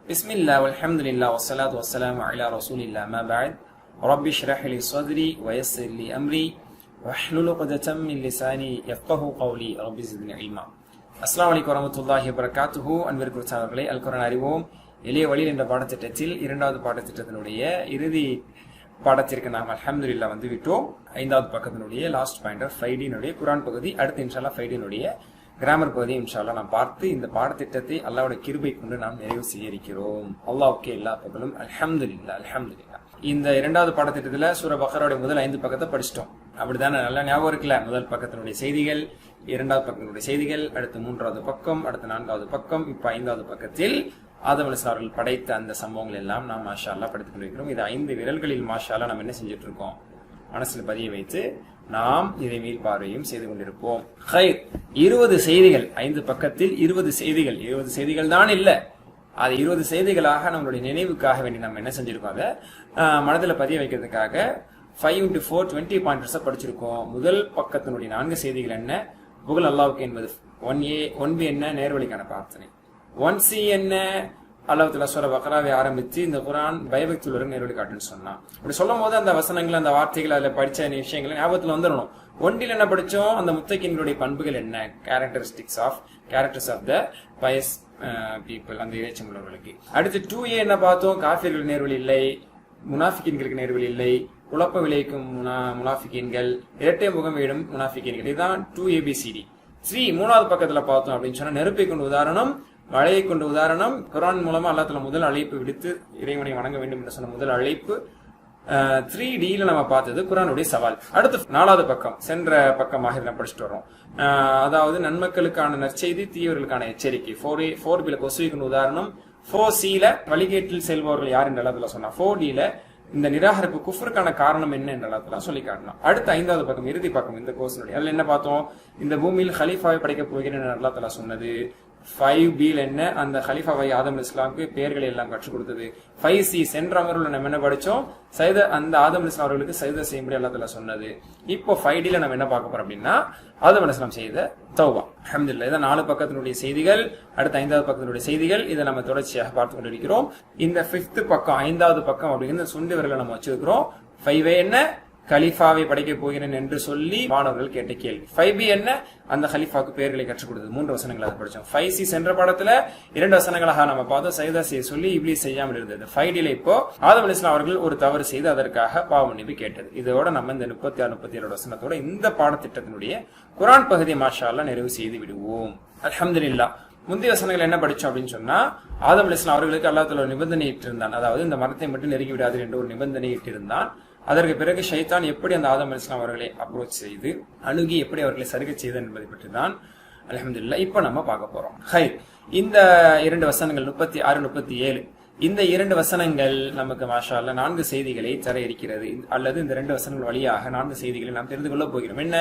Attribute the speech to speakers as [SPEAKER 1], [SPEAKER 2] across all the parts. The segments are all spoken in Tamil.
[SPEAKER 1] பிஸ்மில்லா வல்ஹம்துலில்லாஹ் வஸ்ஸலாத்து வஸ்ஸலாமு அலா ரசூலில்லாஹ் அம்மா பஅத் ரப்பி ஷ்ரஹ் லி ஸத்ரி வயஸ்ஸிர் லி அம்ரி வஹ்லுல் உக்ததம் மின் லிசானி யஃப்கஹு கௌலி ரப்பி ஸித்னி இல்மா. அஸ்ஸலாமு அலைக்கும் வரஹ்மத்துல்லாஹி வபரகாத்துஹு. அன்பிற்குரியவர்களே, அல்குர்ஆன் அறிவோம் எளிய வழியில் என்ற பாடத்திட்டத்தில் இரண்டாவது பாடத்திட்டத்தினுடைய இறுதி பாடத்திற்கு நாம் அல்ஹம்துலில்லாஹ் வந்து விட்டோம். ஐந்தாவது பக்கத்தினுடைய லாஸ்ட் பாயிண்டர் ஃப்ரைடேனுடைய குர்ஆன் பகுதி, அடுத்து இன்ஷால்லா ஃப்ரைடேனுடைய கிராமர் பகுதி இன்ஷால்லா நாம் பார்த்து இந்த பாடத்திட்டத்தை அல்லாஹ்வுடைய கிருபை கொண்டு நாம் நிறைவு செய்ய இருக்கிறோம். அல்லாஹ்வுக்கே எல்லா புகழும். அல்ஹம்துலில்லாஹ் அல்ஹம்துலில்லாஹ். இந்த இரண்டாவது பாடத்திட்டத்துல சூரா பக்ராவுடைய முதல் 5 பக்கத்தை படிச்சிட்டோம். அப்படித்தானே? நல்லா ஞாபகம் இருக்குல்ல? முதல் பக்கத்தினுடைய செய்திகள், இரண்டாவது பக்கத்தினுடைய செய்திகள், அடுத்து 3வது பக்கம், அடுத்து 4வது பக்கம், இப்ப 5வது பக்கத்தில் ஆதம் அலைஹிஸ்ஸலாம் அவர்கள் படைத்த அந்த சம்பவங்கள் எல்லாம் நாம் மாஷா அல்லாஹ் படித்துக் கொண்டிருக்கிறோம். இது 5 விரல்களில் மாஷா அல்லாஹ் நாம் என்ன செஞ்சுட்டு இருக்கோம்? மனசுல பதிய வைத்து நாம் இதை மீள் பார்வையும் செய்து கொண்டிருப்போம். 20 செய்திகள், 5 பக்கத்தில் 20 செய்திகள். 20 செய்திகள் தான் இல்ல, அது 20 செய்திகளாக நம்மளுடைய நினைவுக்காக வேண்டி நம்ம என்ன செஞ்சிருக்கோம்? அதை மனதில் பதிய வைக்கிறதுக்காக 5 into 4 20 பாயிண்டர்ஸா படிச்சிருக்கோம். முதல் பக்கத்தினுடைய 4 செய்திகள் என்ன? புகழ் அல்லாஹ்வுக்கு என்பது 1A 1B என்ன? நேர்வழிக்கான பிரார்த்தனை. 1C என்ன? அல்லாஹ் தஆலா சூரா பக்ராவை ஆரம்பிச்சு இந்த குர்ஆன் பயபக்தி உள்ளவர்கள் நேர்வழி காட்டுன்னு சொன்னான். அப்படி சொல்லும் போது அந்த வசனங்கள், அந்த வார்த்தைகள், அதில் படிச்ச விஷயங்கள் ஞாபகத்தில் வந்துடணும். 1D என்ன படிச்சோம்? அந்த முத்தகின்களுடைய பண்புகள் என்ன? Characters of the pious people, அந்த இறைச்சம் உள்ளவர்களுக்கு. அடுத்து 2A என்ன பார்த்தோம்? காஃபிர்கள் நேர்வழி இல்லை, முனாஃபிகின்களுக்கு நேர்வழி இல்லை, குழப்ப விளைவிக்கும் முனாஃபிகின்கள், இரட்டை முகம் விடும் முனாஃபிகின்கள். இதுதான் 2ABCD. 3 மூணாவது பக்கத்துல பார்த்தோம் அப்படின்னு சொன்னா நெருப்பை கொண்டு உதாரணம், மழையை கொண்டு உதாரணம். குர்ஆன் மூலமா அல்லாஹ் தஆலா முதல் அழைப்பு விடுத்து இறைவனை வணங்க வேண்டும் என்று சொன்ன முதல் அழைப்பு. 3Dல நம்ம பார்த்தது குர்ஆனுடைய சவால். அடுத்து 4வது பக்கம், சென்ற பக்கமாக இதை படிச்சுட்டு வரோம். அதாவது நன்மக்களுக்கான நற்செய்தி, தீயவர்களுக்கான எச்சரிக்கை. 4Bல கொசுவிக்கு உதாரணம், 4Cல வழிகேட்டில் செல்பவர்கள் யார் என்று அல்லாஹ் தஆலா சொன்னா, 4Dல இந்த நிராகரிப்பு குஃப்ருக்கான காரணம் என்ன என்று அல்லாஹ் தஆலா சொல்லி காட்டணும். அடுத்த 5வது பக்கம், இறுதி பக்கம் இந்த கோர்ஸினுடைய, அதுல என்ன பார்த்தோம்? இந்த பூமியில் ஹலீஃபாவை படைக்கப் போகிறேன் என்று அல்லாஹ் தஆலா சொன்னது. 5Bல என்ன? அந்த ஹலீஃபாவை ஆதம் அலைஹிஸ்ஸலாமுக்கு பெயர்களை எல்லாம் கற்றுக் கொடுத்தது. 5C சென்ற அமர்வுல நம்ம என்ன படிச்சோம்? அந்த ஆதம் அலைஹிஸ்ஸலாம் அவர்களுக்கு சஜ்தா செய்யும்படி அல்லாஹ் தஆலா சொன்னது. இப்போ 5Dல நம்ம என்ன பார்க்க போறோம் அப்படின்னா ஆதம் அலைஹிஸ்ஸலாம் செய்த தௌபா. அல்ஹம்துலில்லாஹ். இதான் 4 பக்கத்தினுடைய செய்திகள், அடுத்த 5வது பக்கத்தினுடைய செய்திகள். இதை நம்ம தொடர்ச்சியாக பார்த்து கொண்டிருக்கிறோம். இந்த 5th பக்கம், 5வது பக்கம் அப்படிங்கிற சுண்டு விரலை நம்ம வச்சிருக்கிறோம். 5A என்ன? கலீஃபாவை படைக்கப் போகிறேன் என்று சொல்லி மாணவர்கள் கேட்ட கேள்வி. 5B என்ன? அந்த கலீஃபாவுக்கு பெயர்களை கற்றுக் கொடுத்தது. 3 வசனங்கள் அதை படிச்சோம். 5C சென்ற பாடத்துல 2 வசனங்களாக நம்ம பார்த்தோம். சஜ்தா செய்ய சொல்லி இப்லீஸ் செய்யாமல் இருந்தது. 5Dல இப்போ ஆதம் அலைஹிஸ்ஸலாம் அவர்கள் ஒரு தவறு செய்து அதற்காக பாவ மன்னிப்பு கேட்டது. இதோட நம்ம இந்த 36 37 வசனத்தோட இந்த பாடத்திட்டத்தினுடைய குர்ஆன் பகுதியை மாஷா அல்லாஹ் நிறைவு செய்து விடுவோம். அல்ஹம்துலில்லாஹ். முந்தைய வசனங்கள் என்ன படிச்சோம் அப்படின்னு சொன்னா, ஆதம் அலைஹிஸ்ஸலாம் அவர்களுக்கு அல்லாஹ் தஆலா ஒரு நிபந்தனை இட்டிருந்தான். அதாவது இந்த மரத்தை மட்டும் நெருங்கி விடாது என்று ஒரு நிபந்தனை இட்டிருந்தான். அதற்கு பிறகு ஷைத்தான் எப்படி அந்த ஆதம் அலைஹிஸ்ஸலாம் அவர்களை அப்ரோச் செய்து அணுகி எப்படி அவர்களை சருக செய்தது என்பதை பற்றி தான் அல்ஹம்துலில்லாஹ் இப்ப நம்ம பார்க்க போறோம். இந்த 2 வசனங்கள் 36 37, இந்த 2 வசனங்கள் நமக்கு மாஷா அல்லாஹ் 4 செய்திகளை தர இருக்கிறது. அல்லது இந்த 2 வசனங்கள் வழியாக 4 செய்திகளை நாம் தெரிந்து கொள்ள போகிறோம். என்ன?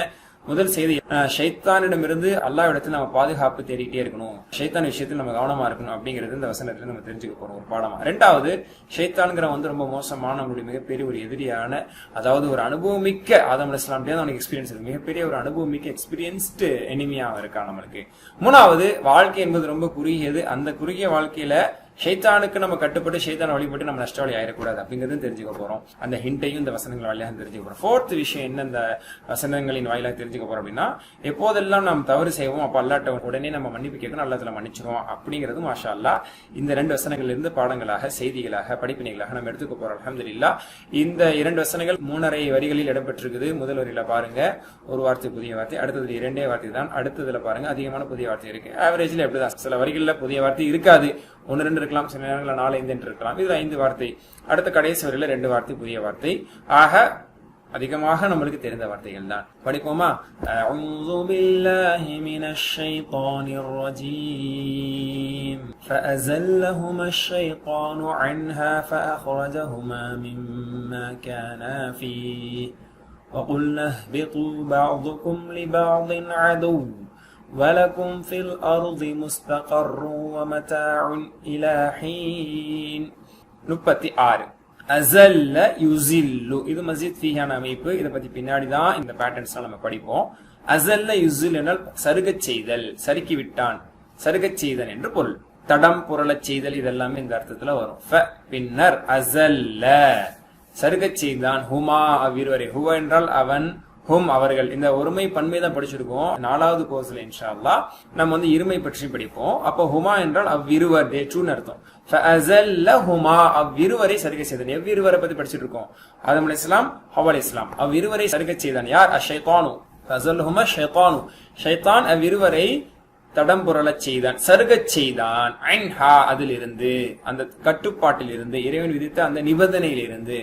[SPEAKER 1] முதல் செய்தி, ஷைத்தானிடமிருந்து அல்லாஹ்விடத்தில் நம்ம பாதுகாப்பு தேடிட்டே இருக்கணும், ஷைத்தான் விஷயத்தில் நம்ம கவனமா இருக்கணும் அப்படிங்கிறது இந்த வசனத்துல நம்ம தெரிஞ்சுக்க போறோம் ஒரு பாடமா. 2வது, ஷைத்தான்கிற ரொம்ப மோசமான நம்மளுடைய மிகப்பெரிய ஒரு எதிரியான, அதாவது ஒரு அனுபவமிக்க ஆதம் அலைஹிஸ்ஸலாம் அவனுக்கு எக்ஸ்பீரியன்ஸ் இருக்கு, மிகப்பெரிய ஒரு அனுபவமிக்க எக்ஸ்பீரியன்ஸ்டு எனிமியா இருக்கான் நம்மளுக்கு. 3வது, வாழ்க்கை என்பது ரொம்ப குறுகியது. அந்த குறுகிய வாழ்க்கையில ஷைத்தானுக்கு நம்ம கட்டுப்பட்டு ஷைத்தான் வழிபட்டு நம்ம நஷ்டவாளி ஆயிடக்கூடாது அப்படிங்கிறது தெரிஞ்சுக்க போறோம். அந்த ஹிண்டையும் இந்த வசனங்கள் வாயிலாக தெரிஞ்சுக்க போறோம். 4th விஷயம் என்ன இந்த வசனங்களின் வாயிலாக தெரிஞ்சுக்க போறோம் அப்படின்னா, எப்போதெல்லாம் நாம் தவறு செய்வோம் அப்ப அல்லாஹ்ட்ட உடனே நம்ம மன்னிப்பு கேட்கணும், அல்லாஹ் தஆலா மன்னிச்சிரும் அப்படிங்கிறது மாஷா அல்லாஹ் இந்த 2 வசனங்கள்ல இருந்து பாடங்களாக, செய்திகளாக, படிப்பினைகளாக நம்ம எடுத்துக்க போறோம். அல்ஹம்துலில்லாஹ். இந்த 2 வசனங்கள் 3.5 வரிகளில் இடம்பெற்றிருக்குது. முதல் வரியில பாருங்க ஒரு வார்த்தை புதிய வார்த்தை, அடுத்ததுல 2 வார்த்தை தான், அடுத்ததுல பாருங்க அதிகமான புதிய வார்த்தை இருக்கு. ஆவரேஜ்ல எப்படிதான் சில வரிகள்ல புதிய வார்த்தை இருக்காது, 1-2 இருக்கலாம், சில நேரங்களில் 4-5 இருக்கலாம். இதுல 5 வார்த்தை, அடுத்த கடைசி வரையில 2 வார்த்தை புதிய வார்த்தை. ஆக அதிகமாக நம்மளுக்கு தெரிந்த வார்த்தைகள் தான். படிப்போமா? அஊது பில்லாஹி மினஷ் ஷைத்தானிர் ரஜீம். ஃபஅஸல்லஹுமா ஷைத்தானு அன்ஹா ஃபஅഖ்ரஜஹுமா மிம்மா கானா ஃபீஹி வகுல்னா இஹ்பிது பஅதுகும் லிபஅதின் அதுவ் وَلَكُمْ فِي الْأَرْضِ مُسْتَقَرٌّ وَمَتَاعٌ إِلَى حِينٍ. 36 அஸல்ல யுஸில்லு, இது மஸ்ஜித் ஃபீஹான அமைப்பு. இதை பத்தி பின்னாடி தான் இந்த பேட்டர்ன்ஸ் நம்ம படிப்போம். அஸல்ல யுஸில் என்றால் சருகச் செய்தல், சறுக்கி விட்டான், சருகச் செய்தல் என்று பொருள். தடம் புரளச் செய்தல், இதெல்லாமே இந்த அர்த்தத்துல வரும். பின்னர் அஸல்ல சருகச் செய்தான், ஹுமா அவ்விருவரை. ஹுவ என்றால் அவன், ஹும் அவர்கள். இந்த ஒருமை பன்மை தான் படிச்சிருக்கோம் 4வது கோர்ஸ்ல இன்ஷா அல்லாஹ். நம்ம வந்து இருமை பற்றி படிப்போம். அப்போ ஹுமா என்றால் அவ்விருவர், தே டூன்னு அர்த்தம். ஃபஅஸல்லஹுமா அவ்விருவரை சருகை செய்தான். எவ்விருவரை பத்தி படிச்சிட்டு இருக்கோம்? ஆதம் அலைஹிஸ்ஸலாம், ஹவ்வா அலைஹிஸ்ஸலாம். அவ்விருவரை சருகை செய்தான் யார்? அஷைத்தானு. ஃபஅஸல்லஹுமா ஷைத்தானு. ஷைத்தான் அவ்விருவரை தடம் புரளச் செய்தான், சருகச் செய்தான். அன்ஹா அதிலிருந்து, அந்த கட்டுப்பாட்டில் இருந்து, இறைவன் விதித்த அந்த நிபந்தனையில் இருந்து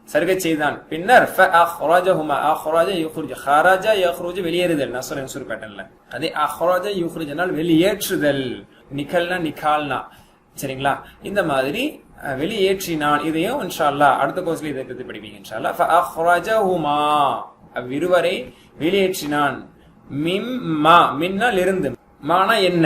[SPEAKER 1] சருகச் செய்தான். பின்னர் ஃபஅஹ்ரஜஹுமா, அஹ்ரஜ யுக்ரிஜ், ஹரஜ யக்ருஜ் வெளியேறுதல், நஸ்ர் அன்சுர் பேட்டர்ன்ல. அதே அஹ்ரஜ யுக்ரிஜ்னால் வெளியேற்றுதல், நிகல்னா நிகால்னா, சரிங்களா? இந்த மாதிரி வெளியேற்றினான். இதையும் இன்ஷா அல்லாஹ் அடுத்த கோர்ஸ்ல இதை பத்தி படிப்பீங்க இன்ஷா அல்லாஹ். ஃபஅஹ்ரஜஹுமா அவ்விருவரை வெளியேற்றினான். மிம்மா மின்னால் இருந்து, மானா என்ன?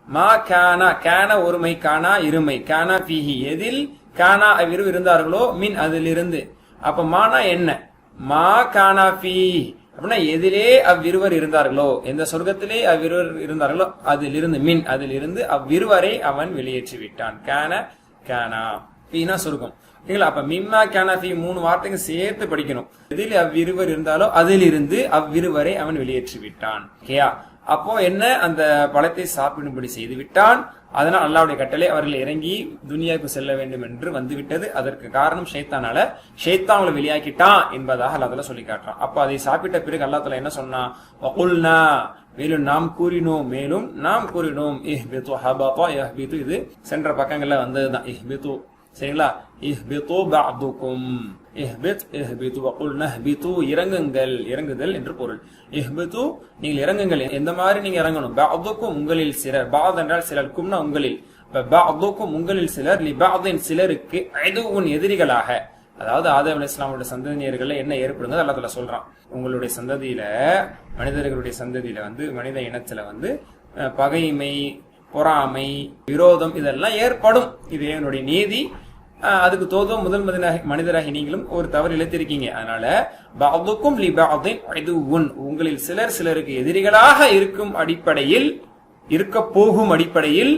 [SPEAKER 1] மா கானா, கான ஒருமை, கானா இருமை, கானா ஃபீஹி எதில் கானா அவ்விரு இருந்தார்களோ, மின் அதிலிருந்து. அப்ப மானா என்ன? மா கானா ஃபீ அப்படின்னா எதிலே அவ்விருவர் இருந்தார்களோ, எந்த சொர்க்கத்திலே அவ்விருவர் இருந்தார்களோ அதிலிருந்து, மின் அதிலிருந்து அவ்விருவரை அவன் வெளியேற்றி விட்டான். கான கானா ஃபீனா சொர்க்கம், சரிங்களா? அப்ப மிம்மா கானா ஃபீ 3 வார்த்தைங்க சேர்த்து படிக்கணும். எதில் அவ்விருவர் இருந்தாலோ அதிலிருந்து அவ்விருவரை அவன் வெளியேற்றி விட்டான். ஓகேயா? அப்போ என்ன? அந்த பழத்தை சாப்பிடும்படி செய்து விட்டான். அதனால் அல்லாஹ்வுடைய கட்டளை அவர்கள் இறங்கி துனியாவுக்கு செல்ல வேண்டும் என்று வந்துவிட்டது. அதற்கு காரணம் ஷைத்தானால. ஷைத்தான் அவங்களை வெளியாக்கிட்டான் என்பதாக அல்லாஹ் தஆலா சொல்லி காட்டுறான். அப்ப அதை சாப்பிட்ட பிறகு அல்லாஹ் தஆலா என்ன சொன்னா? வகுல்னா மேலும் நாம் கூறினோம் இஹ்பிது ஹபதா யஹ்பிது. இது சென்ற பக்கங்கள்ல வந்ததுதான் இஹ்பிது, சரிங்களா? இஹ்பிது பஅதுக்கும், இஹ்பித் இஹ்பிது வகுல்னா இஹ்பிது இறங்குங்கள், இறங்குதல் என்று பொருள். இஹ்பிது நீங்கள் இறங்குங்கள். எந்த மாதிரி நீங்க இறங்கணும்? பஅதுக்கும் உங்களில் சிலர், பஅத் என்றால் சிலர், கும்னா உங்களில். பஅதுக்கும் உங்களில் சிலர், லிபஅதின் சிலருக்கு, அதுவுன் எதிரிகளாக. அதாவது ஆதம் அலைஹிஸ்ஸலாமுடைய சந்ததியினர்கள என்ன ஏற்படுங்க அல்லாஹ் தஆலா சொல்றான். உங்களுடைய சந்ததியில, மனிதர்களுடைய சந்ததியில வந்து, மனித இனத்துல வந்து பகைமை, பொறாமை, விரோதம் இதெல்லாம் ஏற்படும். இது என்னுடைய நீதி. அதுக்கு தோதும் முதல் மனிதராகி நீங்களும் ஒரு தவறு இழைத்திருக்கீங்க. அதனால பஅதுக்கும் லிபஅதின் அதுவுன், உங்களில் சிலர் சிலருக்கு எதிரிகளாக இருக்கும் அடிப்படையில், இருக்க போகும் அடிப்படையில்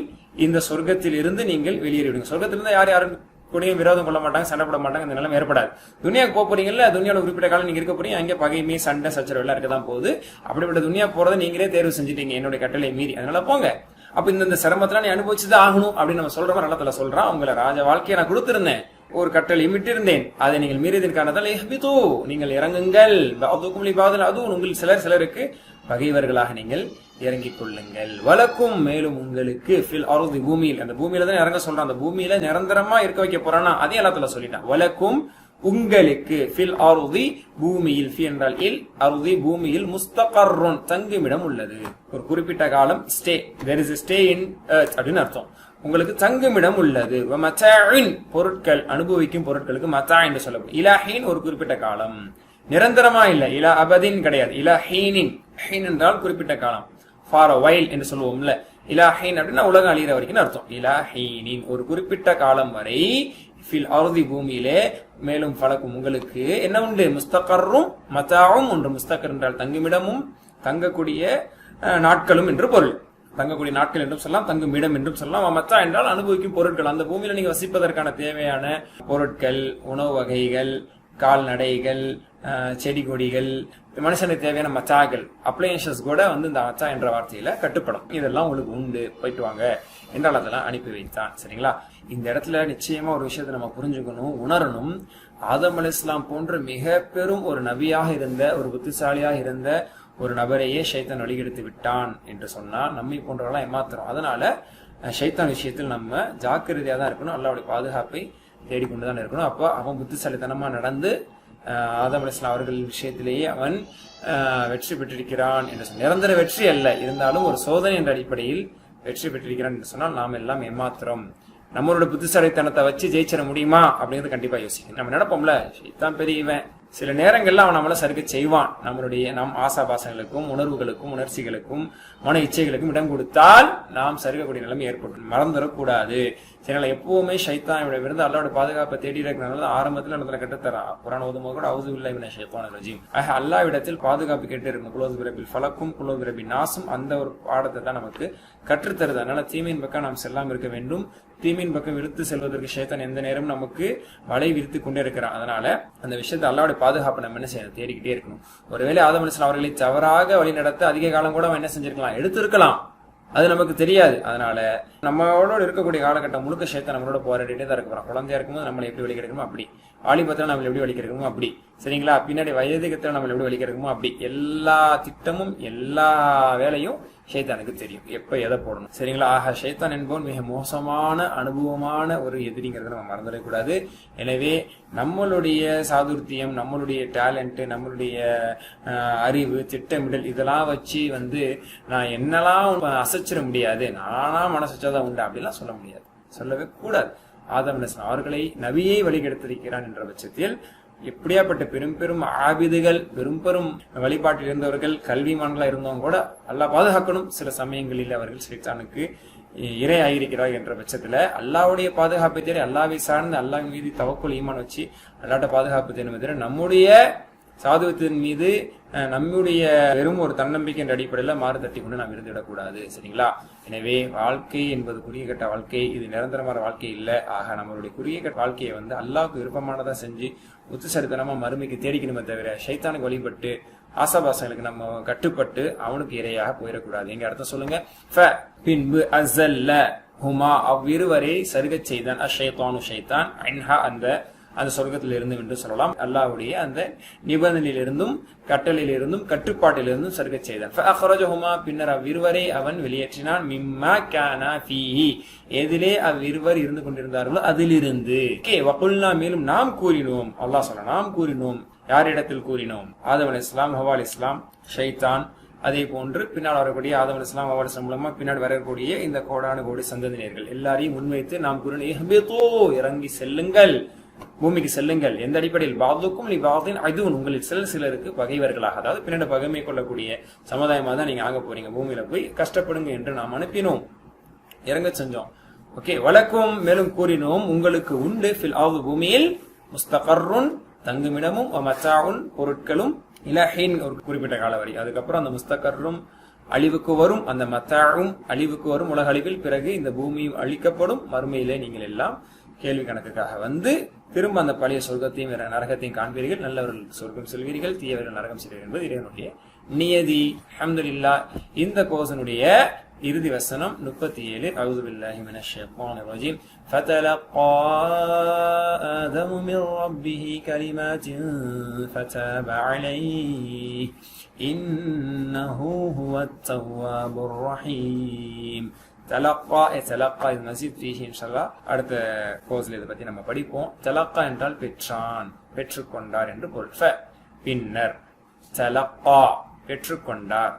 [SPEAKER 1] இந்த சொர்க்கத்தில் இருந்து நீங்கள் வெளியேறிவிடுங்க. சொர்க்கத்திலிருந்து யாரும் கூடயும் விரோதம் கொள்ள மாட்டாங்க, சண்டை போட மாட்டாங்க, இந்த நிலைமை ஏற்படாது. துனியாவுக்கு போக போறீங்கல்ல, துனியாவில் குறிப்பிட்ட காலம் நீங்க இருக்க போறீங்க, அங்கே பகைமை, சண்டை, சச்சரவு எல்லாம் இருக்கதான் போகுது. அப்படிப்பட்ட துனியா போறதை நீங்களே தேர்வு செஞ்சுட்டீங்க என்னுடைய கட்டளை மீறி. அதனால போங்க. அப்ப இந்த சிரமத்துல நீ அனுபவிச்சுதான் ஆகணும் அப்படின்னு நம்ம சொல்ற மாதிரி அல்லாஹ் தஆலா சொல்றான். உங்களை ராஜ வாழ்க்கையை நான் கொடுத்திருந்தேன், ஒரு கட்டளை விட்டிருந்தேன், அதை நீங்கள் மீறியதன் காரணத்தால் இஹ்பிது நீங்கள் இறங்குங்கள். பஅதுக்கும் லிபஅதின் அதுவும் உங்களில் சிலர் சிலருக்கு பகைவர்களாக நீங்கள் இறங்கிக் கொள்ளுங்கள். வலக்கும் மேலும் உங்களுக்கு, ஃபில் அர்தி பூமியில், அந்த பூமியில தான் இறங்க சொல்றான். அந்த பூமியில நிரந்தரமா இருக்க வைக்க போறானா, அதே அல்லாஹ் தஆலா சொல்லிட்டான். வலக்கும் உங்களுக்கு, ஃபில் அர்தி பூமியில், ஃபி என்றால் இல், அர்தி பூமியில், முஸ்தகர்ருன் தங்குமிடம் உள்ளது. ஒரு குறிப்பிட்ட காலம் stay, there is stay in earth அப்படின்னு அர்த்தம். உங்களுக்கு தங்குமிடம் உள்ளது. மதாஇன் பொருட்கள், அனுபவிக்கும் பொருட்களுக்கு மதா என்று சொல்லப்படும். இலாஹீன் ஒரு குறிப்பிட்ட காலம், நிரந்தரமா இல்ல. இலா அபதின் கிடையாது. இலாஹீனின், ஹீன் என்றால் குறிப்பிட்ட காலம், ஃபார் அ வைல் என்று சொல்லுவோம்ல. இலாஹீன் அப்படின்னா உலகம் அழிகிற வரைக்கும் அர்த்தம். இலாஹீனின் ஒரு குறிப்பிட்ட காலம் வரை, ஃபில் அர்தி பூமியிலே, மேலும் பலக்கும் உங்களுக்கு என்ன உண்டு? முஸ்தகர்ரும் மதாவும் உண்டு. முஸ்தகர் என்றால் தங்குமிடமும், தங்கக்கூடிய நாட்களும் என்று பொருள். தங்கக்கூடிய நாட்கள் என்றும் சொல்லலாம், தங்கும் இடம் என்றும் சொல்லலாம். மத்தா என்றால் அனுபவிக்கும் பொருட்கள். அந்த பூமியில நீங்க வசிப்பதற்கான தேவையான பொருட்கள், உணவு வகைகள், கால்நடைகள், செடி கொடிகள், மனுஷனுக்கு தேவையான மச்சாக்கள், அப்ளையன்சஸ் கூட வந்து இந்த மச்சா என்ற வார்த்தையில கட்டுப்படும். இதெல்லாம் உங்களுக்கு உண்டு, போயிட்டு வாங்க என்றால் அதெல்லாம் அனுப்பி வைத்தான். சரிங்களா? இந்த இடத்துல நிச்சயமா ஒரு விஷயத்தை நம்ம புரிஞ்சுக்கணும், உணரணும். ஆதம் அலைஹிஸ்ஸலாம் போன்ற மிக பெரும் ஒரு நபியாக இருந்த, ஒரு புத்திசாலியாக இருந்த ஒரு நபரையே ஷைத்தான் வழிகெடுத்து விட்டான் என்று சொன்னால் நம்மை போன்றவர்களாம் ஏமாத்துறோம். அதனால ஷைத்தான் விஷயத்தில் நம்ம ஜாக்கிரதையா தான் இருக்கணும், அல்லாஹ்வுடைய பாதுகாப்பை தேடிக்கொண்டுதான் இருக்கணும். அப்போ அவன் புத்திசாலித்தனமா நடந்து ஆதம் அலைஹிஸ்ஸலாம் அவர்கள் விஷயத்திலேயே அவன் வெற்றி பெற்றிருக்கிறான் என்று சொன்ன, நிரந்தர வெற்றி அல்ல, இருந்தாலும் ஒரு சோதனை என்ற அடிப்படையில் வெற்றி பெற்றிருக்கிறான் என்று சொன்னால் நாம் எல்லாம் ஏமாத்திரம். நம்மளோட புத்திசாலித்தனத்தை வச்சு ஜெயிச்சிட முடியுமா அப்படிங்கிறது கண்டிப்பா யோசிக்கணும். நம்ம நினைப்போம்ல, ஷைத்தான் பெரியவன், சில நேரங்கள்ல அவன் நம்மள சறுக்க செய்வான். நம்மளுடைய நம் ஆசாபாசங்களுக்கும் உணர்வுகளுக்கும் உணர்ச்சிகளுக்கும் மன இச்சைகளுக்கும் இடம் கொடுத்தால் நாம் சறுக்கக்கூடிய நிலைமை ஏற்படும். மறந்துடக்கூடாது. சரிங்களா? எப்பவுமே ஷைத்தானிடம் இருந்து அல்லாஹ்வோட பாதுகாப்பை தேடி இருக்கிறனால ஆரம்பத்தில் இடத்துல கட்டுத்தரான். குர்ஆன் ஓதும்போது கூட அவுது பில்லாஹி மினஷ் ஷைத்தானிர் ரஜீம், அல்லாஹ்விடத்தில் பாதுகாப்பு கேட்டு இருக்கணும். குல் அஊது பிரபில் ஃபலக்கும் குல் அஊது பிரபின் நாஸும் அந்த ஒரு பாடத்தை தான் நமக்கு கற்றுத்தருது. அதனால தீமையின் பக்கம் நாம் செல்லாமல் இருக்க வேண்டும். தீமையின் பக்கம் விருத்து செல்வதற்கு ஷைத்தான் எந்த நேரம் நமக்கு வலை விரித்து கொண்டே இருக்கிறான். அதனால அந்த விஷயத்தை அல்லாஹ்வுடைய பாதுகாப்பு நம்ம என்ன செய்யணும், தேடிக்கிட்டே இருக்கணும். ஒருவேளை ஆதம் அலைஹிஸ்ஸலாம் அவர்களை தவறாக வழி நடத்த அதிக காலம் கூட அவன் என்ன செஞ்சிருக்கலாம், எடுத்திருக்கலாம். அது நமக்கு தெரியாது. அதனால நம்மளோட இருக்கக்கூடிய காலகட்டம் முழுக்க ஷைத்தான் நம்மளோட போராடிட்டே தான் இருக்க போறான். குழந்தையா இருக்கும்போது நம்மளை எப்படி வழி கிடைக்கணுமோ அப்படி, வாலிபத்துல நம்மளை எப்படி வழி கிடைக்கணுமோ அப்படி, சரிங்களா? பின்னாடி வயதுகத்துல நம்மளை எப்படி வழி கிடைக்கணுமோ அப்படி, எல்லா திட்டமும் எல்லா வேலையும் ஷைத்தானுக்கு தெரியும், எப்ப எதை போடணும். சரிங்களா? ஆக ஷைத்தான் என்பவன் மிக மோசமான அனுபவமான ஒரு எதிரிங்கிறத நம்ம மறந்துடக்கூடாது. எனவே நம்மளுடைய சாதுர்த்தியம், நம்மளுடைய டேலண்ட், நம்மளுடைய அறிவு, திட்டமிடல் இதெல்லாம் வச்சு நான் என்னெல்லாம் அசைச்சிட முடியாது, நானா மனசச்சாதான் உண்டு அப்படிலாம் சொல்ல முடியாது, சொல்லவே கூடாது. ஆதம் அலைஹிஸ்ஸலாம் அவர்களை நபியை வழிகெடுத்திருக்கிறான் என்ற பட்சத்தில் எப்படியாப்பட்ட பெரும் பெரும் ஆபிதுகள், பெரும் வழிபாட்டில் இருந்தவர்கள், கல்விமான்களா இருந்தவங்க கூட அல்லாஹ் பாதுகாக்கணும். சில சமயங்களில் அவர்கள் ஷைத்தானுக்கு இறை ஆகியிருக்கிறார் என்ற பட்சத்துல அல்லாஹ்வுடைய பாதுகாப்பை தேடி அல்லாஹ்வை சார்ந்து அல்லாஹ் மீது தவக்குல் ஈமான் வச்சு அல்லாஹ்ட்ட பாதுகாப்பு தேடுவதை நம்முடைய சாதுவத்தின் மீது நம்முடைய வெறும் ஒரு தன்னம்பிக்கை என்ற அடிப்படையில மாறு தட்டி கொண்டு நாம் இருந்துவிடக்கூடாது. சரிங்களா? எனவே வாழ்க்கை என்பது குறுகிய கட்ட வாழ்க்கை, இது நிரந்தரமான வாழ்க்கை இல்லை. ஆக நம்மளுடைய குறுகிய கட்ட வாழ்க்கையை அல்லாஹ்வுக்கு விருப்பமானதா செஞ்சு உத்துசரித்தனமா மறுமைக்கு தேடிக்கணுமே தவிர ஷைத்தானுக்கு வழிபட்டு ஆசாபாசங்களுக்கு நம்ம கட்டுப்பட்டு அவனுக்கு இரையாக போயிடக்கூடாது. எங்க அர்த்தம் சொல்லுங்க. பின்பு அஸல்ல ஹுமா அவ்விருவரை சருகச் செய்தான் அஷைத்தானு ஷைத்தான் அன்ஹா அந்த சொர்க்கத்தில் இருந்து என்று சொல்லலாம். அல்லாஹ்வுடைய அந்த நிபந்தனையிலிருந்தும் கட்டளையிலிருந்தும் கட்டுப்பாட்டிலிருந்தும் சருகச் செய்தான். ஃபஅக்ரஜஹுமா பின்னர் அவ்விருவரை அவன் வெளியேற்றினான். மிம்மா கானா ஃபீஹி எதிலே அவ்விருவர் இருந்து கொண்டிருந்தார்களோ அதிலிருந்து. வகுல்னா மேலும் நாம் கூறினோம். அல்லாஹ் சொல்ல நாம் கூறினோம். யாரிடத்தில் கூறினோம்? ஆதம் அலைஹிஸ்ஸலாம், ஹவ்வா அலைஹிஸ்ஸலாம், ஷைத்தான், அதே போன்று பின்னால் வரக்கூடிய ஆதம் அலைஹிஸ்ஸலாம், ஹவ்வா அலைஹிஸ்ஸலாம் மூலமா பின்னாடி வரக்கூடிய இந்த கோடானு கோடி சந்ததியினர்கள் எல்லாரையும் முன்வைத்து நாம் கூறினோம், இஹ்பிது இறங்கி செல்லுங்கள், பூமிக்கு செல்லுங்கள். எந்த அடிப்படையில்? பாதுக்கும் லிபாதின் அதுவும் உங்களில் சிலருக்கு பகைவர்களாக, அதாவது பின்னாடி பகைமை கொள்ளக்கூடிய சமுதாயமாக தான் நீங்க ஆக போறீங்க, பூமியில போய் கஷ்டப்படுங்க என்று நாம் அனுப்பினோம், இறங்க செஞ்சோம். ஓகே. வழக்கும் மேலும் கூறினோம், உங்களுக்கு உண்டு ஃபில் ஆது பூமியில் முஸ்தகர்ருன் தங்குமிடமும் மத்தாஉன் பொருட்களும் இலஹின் ஒரு குறிப்பிட்ட கால வரை, அதுக்கப்புறம் அந்த முஸ்தகர்ரும் அழிவுக்கு வரும், அந்த மத்தாவும் அழிவுக்கு வரும், உலக அழிவில் பிறகு இந்த பூமியும் அழிக்கப்படும். மறுமையிலே நீங்கள் எல்லாம் கேள்வி கணக்குக்காக திரும்ப அந்த பழைய சொர்க்கத்தையும் நரகத்தையும் காண்பீர்கள். நல்லவர்கள் சொர்க்கம் செல்வீர்கள், தீயவர்கள் நரகம் செல்வீர்கள் என்பது இறைவனுடைய நியதி. அல்ஹம்துலில்லாஹ். இந்த கோசனுடைய இறுதி வசனம் 37. அஊது பில்லாஹி மினஷ் ஷைத்தானிர் ரஜீம். ஃபதலக்கா ஆதமு மின் ரப்பிஹி கலிமாத்தின் ஃபதப அலைஹி இன்னஹு ஹுவத் தவ்வாபுர் ரஹீம். தலக்கா இது மஸீத் ஃபீஹி இன்ஷாஅல்லாஹ் அடுத்த கோர்ஸ்ல இதை பத்தி நம்ம படிப்போம். தலக்கா என்றால் பெற்றான், பெற்றுக்கொண்டார் என்று பொருள். பின்னர் தலக்கா பெற்றுக்கொண்டார்.